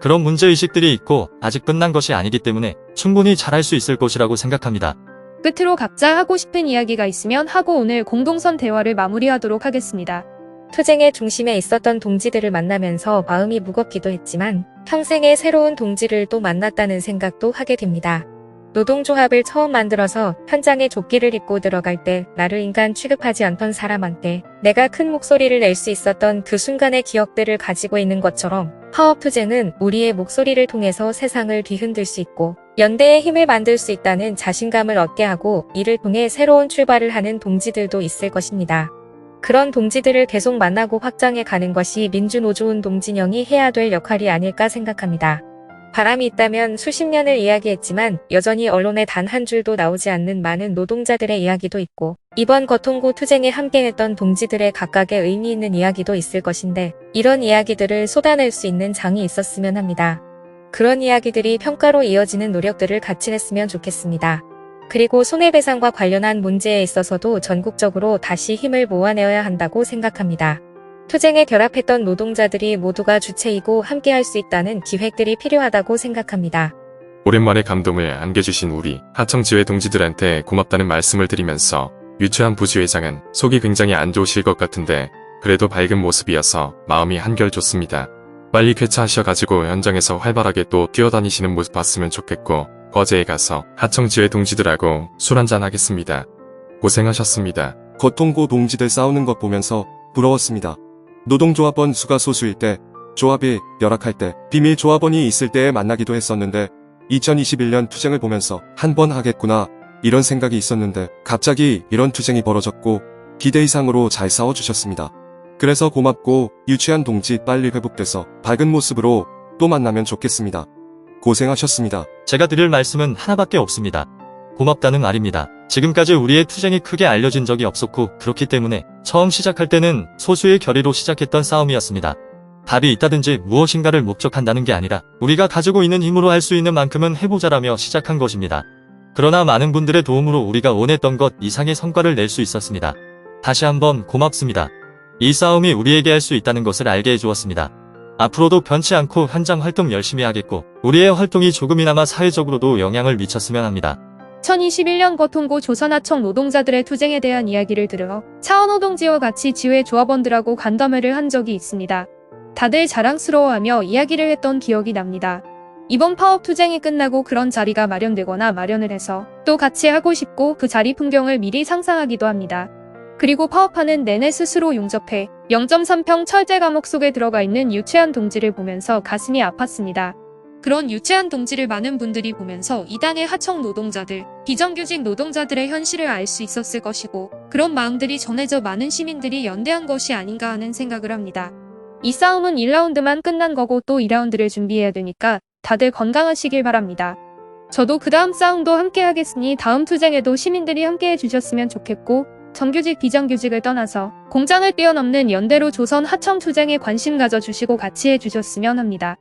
그런 문제의식들이 있고 아직 끝난 것이 아니기 때문에 충분히 잘할 수 있을 것이라고 생각합니다. 끝으로 각자 하고 싶은 이야기가 있으면 하고 오늘 공동선 대화를 마무리하도록 하겠습니다. 투쟁의 중심에 있었던 동지들을 만나면서 마음이 무겁기도 했지만 평생의 새로운 동지를 또 만났다는 생각도 하게 됩니다. 노동조합을 처음 만들어서 현장에 조끼를 입고 들어갈 때 나를 인간 취급하지 않던 사람한테 내가 큰 목소리를 낼 수 있었던 그 순간의 기억들을 가지고 있는 것처럼, 파업투쟁은 우리의 목소리를 통해서 세상을 뒤흔들 수 있고 연대의 힘을 만들 수 있다는 자신감을 얻게 하고, 이를 통해 새로운 출발을 하는 동지들도 있을 것입니다. 그런 동지들을 계속 만나고 확장해 가는 것이 민주노조운동 진영이 해야 될 역할이 아닐까 생각합니다. 바람이 있다면 수십 년을 이야기했지만 여전히 언론에 단 한 줄도 나오지 않는 많은 노동자들의 이야기도 있고, 이번 거통고 투쟁에 함께했던 동지들의 각각의 의미 있는 이야기도 있을 것인데, 이런 이야기들을 쏟아낼 수 있는 장이 있었으면 합니다. 그런 이야기들이 평가로 이어지는 노력들을 같이 했으면 좋겠습니다. 그리고 손해배상과 관련한 문제에 있어서도 전국적으로 다시 힘을 모아내어야 한다고 생각합니다. 투쟁에 결합했던 노동자들이 모두가 주체이고 함께할 수 있다는 기획들이 필요하다고 생각합니다. 오랜만에 감동을 안겨주신 우리 하청지회 동지들한테 고맙다는 말씀을 드리면서, 유채한 부지회장은 속이 굉장히 안 좋으실 것 같은데 그래도 밝은 모습이어서 마음이 한결 좋습니다. 빨리 쾌차하셔가지고 현장에서 활발하게 또 뛰어다니시는 모습 봤으면 좋겠고, 거제에 가서 하청지회 동지들하고 술 한잔 하겠습니다. 고생하셨습니다. 거통고 동지들 싸우는 것 보면서 부러웠습니다. 노동조합원 수가 소수일 때, 조합이 열악할 때, 비밀 조합원이 있을 때에 만나기도 했었는데 2021년 투쟁을 보면서 한 번 하겠구나 이런 생각이 있었는데, 갑자기 이런 투쟁이 벌어졌고 기대 이상으로 잘 싸워주셨습니다. 그래서 고맙고, 유치한 동지 빨리 회복돼서 밝은 모습으로 또 만나면 좋겠습니다. 고생하셨습니다. 제가 드릴 말씀은 하나밖에 없습니다. 고맙다는 말입니다. 지금까지 우리의 투쟁이 크게 알려진 적이 없었고, 그렇기 때문에 처음 시작할 때는 소수의 결의로 시작했던 싸움이었습니다. 답이 있다든지 무엇인가를 목적한다는 게 아니라 우리가 가지고 있는 힘으로 할 수 있는 만큼은 해보자라며 시작한 것입니다. 그러나 많은 분들의 도움으로 우리가 원했던 것 이상의 성과를 낼 수 있었습니다. 다시 한번 고맙습니다. 이 싸움이 우리에게 할 수 있다는 것을 알게 해주었습니다. 앞으로도 변치 않고 현장 활동 열심히 하겠고 우리의 활동이 조금이나마 사회적으로도 영향을 미쳤으면 합니다. 2021년 거통고 조선하청 노동자들의 투쟁에 대한 이야기를 들어 차원노동지와 같이 지회 조합원들하고 간담회를 한 적이 있습니다. 다들 자랑스러워하며 이야기를 했던 기억이 납니다. 이번 파업 투쟁이 끝나고 그런 자리가 마련되거나 마련을 해서 또 같이 하고 싶고 그 자리 풍경을 미리 상상하기도 합니다. 그리고 파업하는 내내 스스로 용접해 0.3평 철제 감옥 속에 들어가 있는 유채한 동지를 보면서 가슴이 아팠습니다. 그런 유채한 동지를 많은 분들이 보면서 이당의 하청 노동자들, 비정규직 노동자들의 현실을 알 수 있었을 것이고 그런 마음들이 전해져 많은 시민들이 연대한 것이 아닌가 하는 생각을 합니다. 이 싸움은 1라운드만 끝난 거고 또 2라운드를 준비해야 되니까 다들 건강하시길 바랍니다. 저도 그 다음 싸움도 함께 하겠으니 다음 투쟁에도 시민들이 함께 해주셨으면 좋겠고 정규직 비정규직을 떠나서 공장을 뛰어넘는 연대로 조선 하청 투쟁에 관심 가져주시고 같이 해주셨으면 합니다.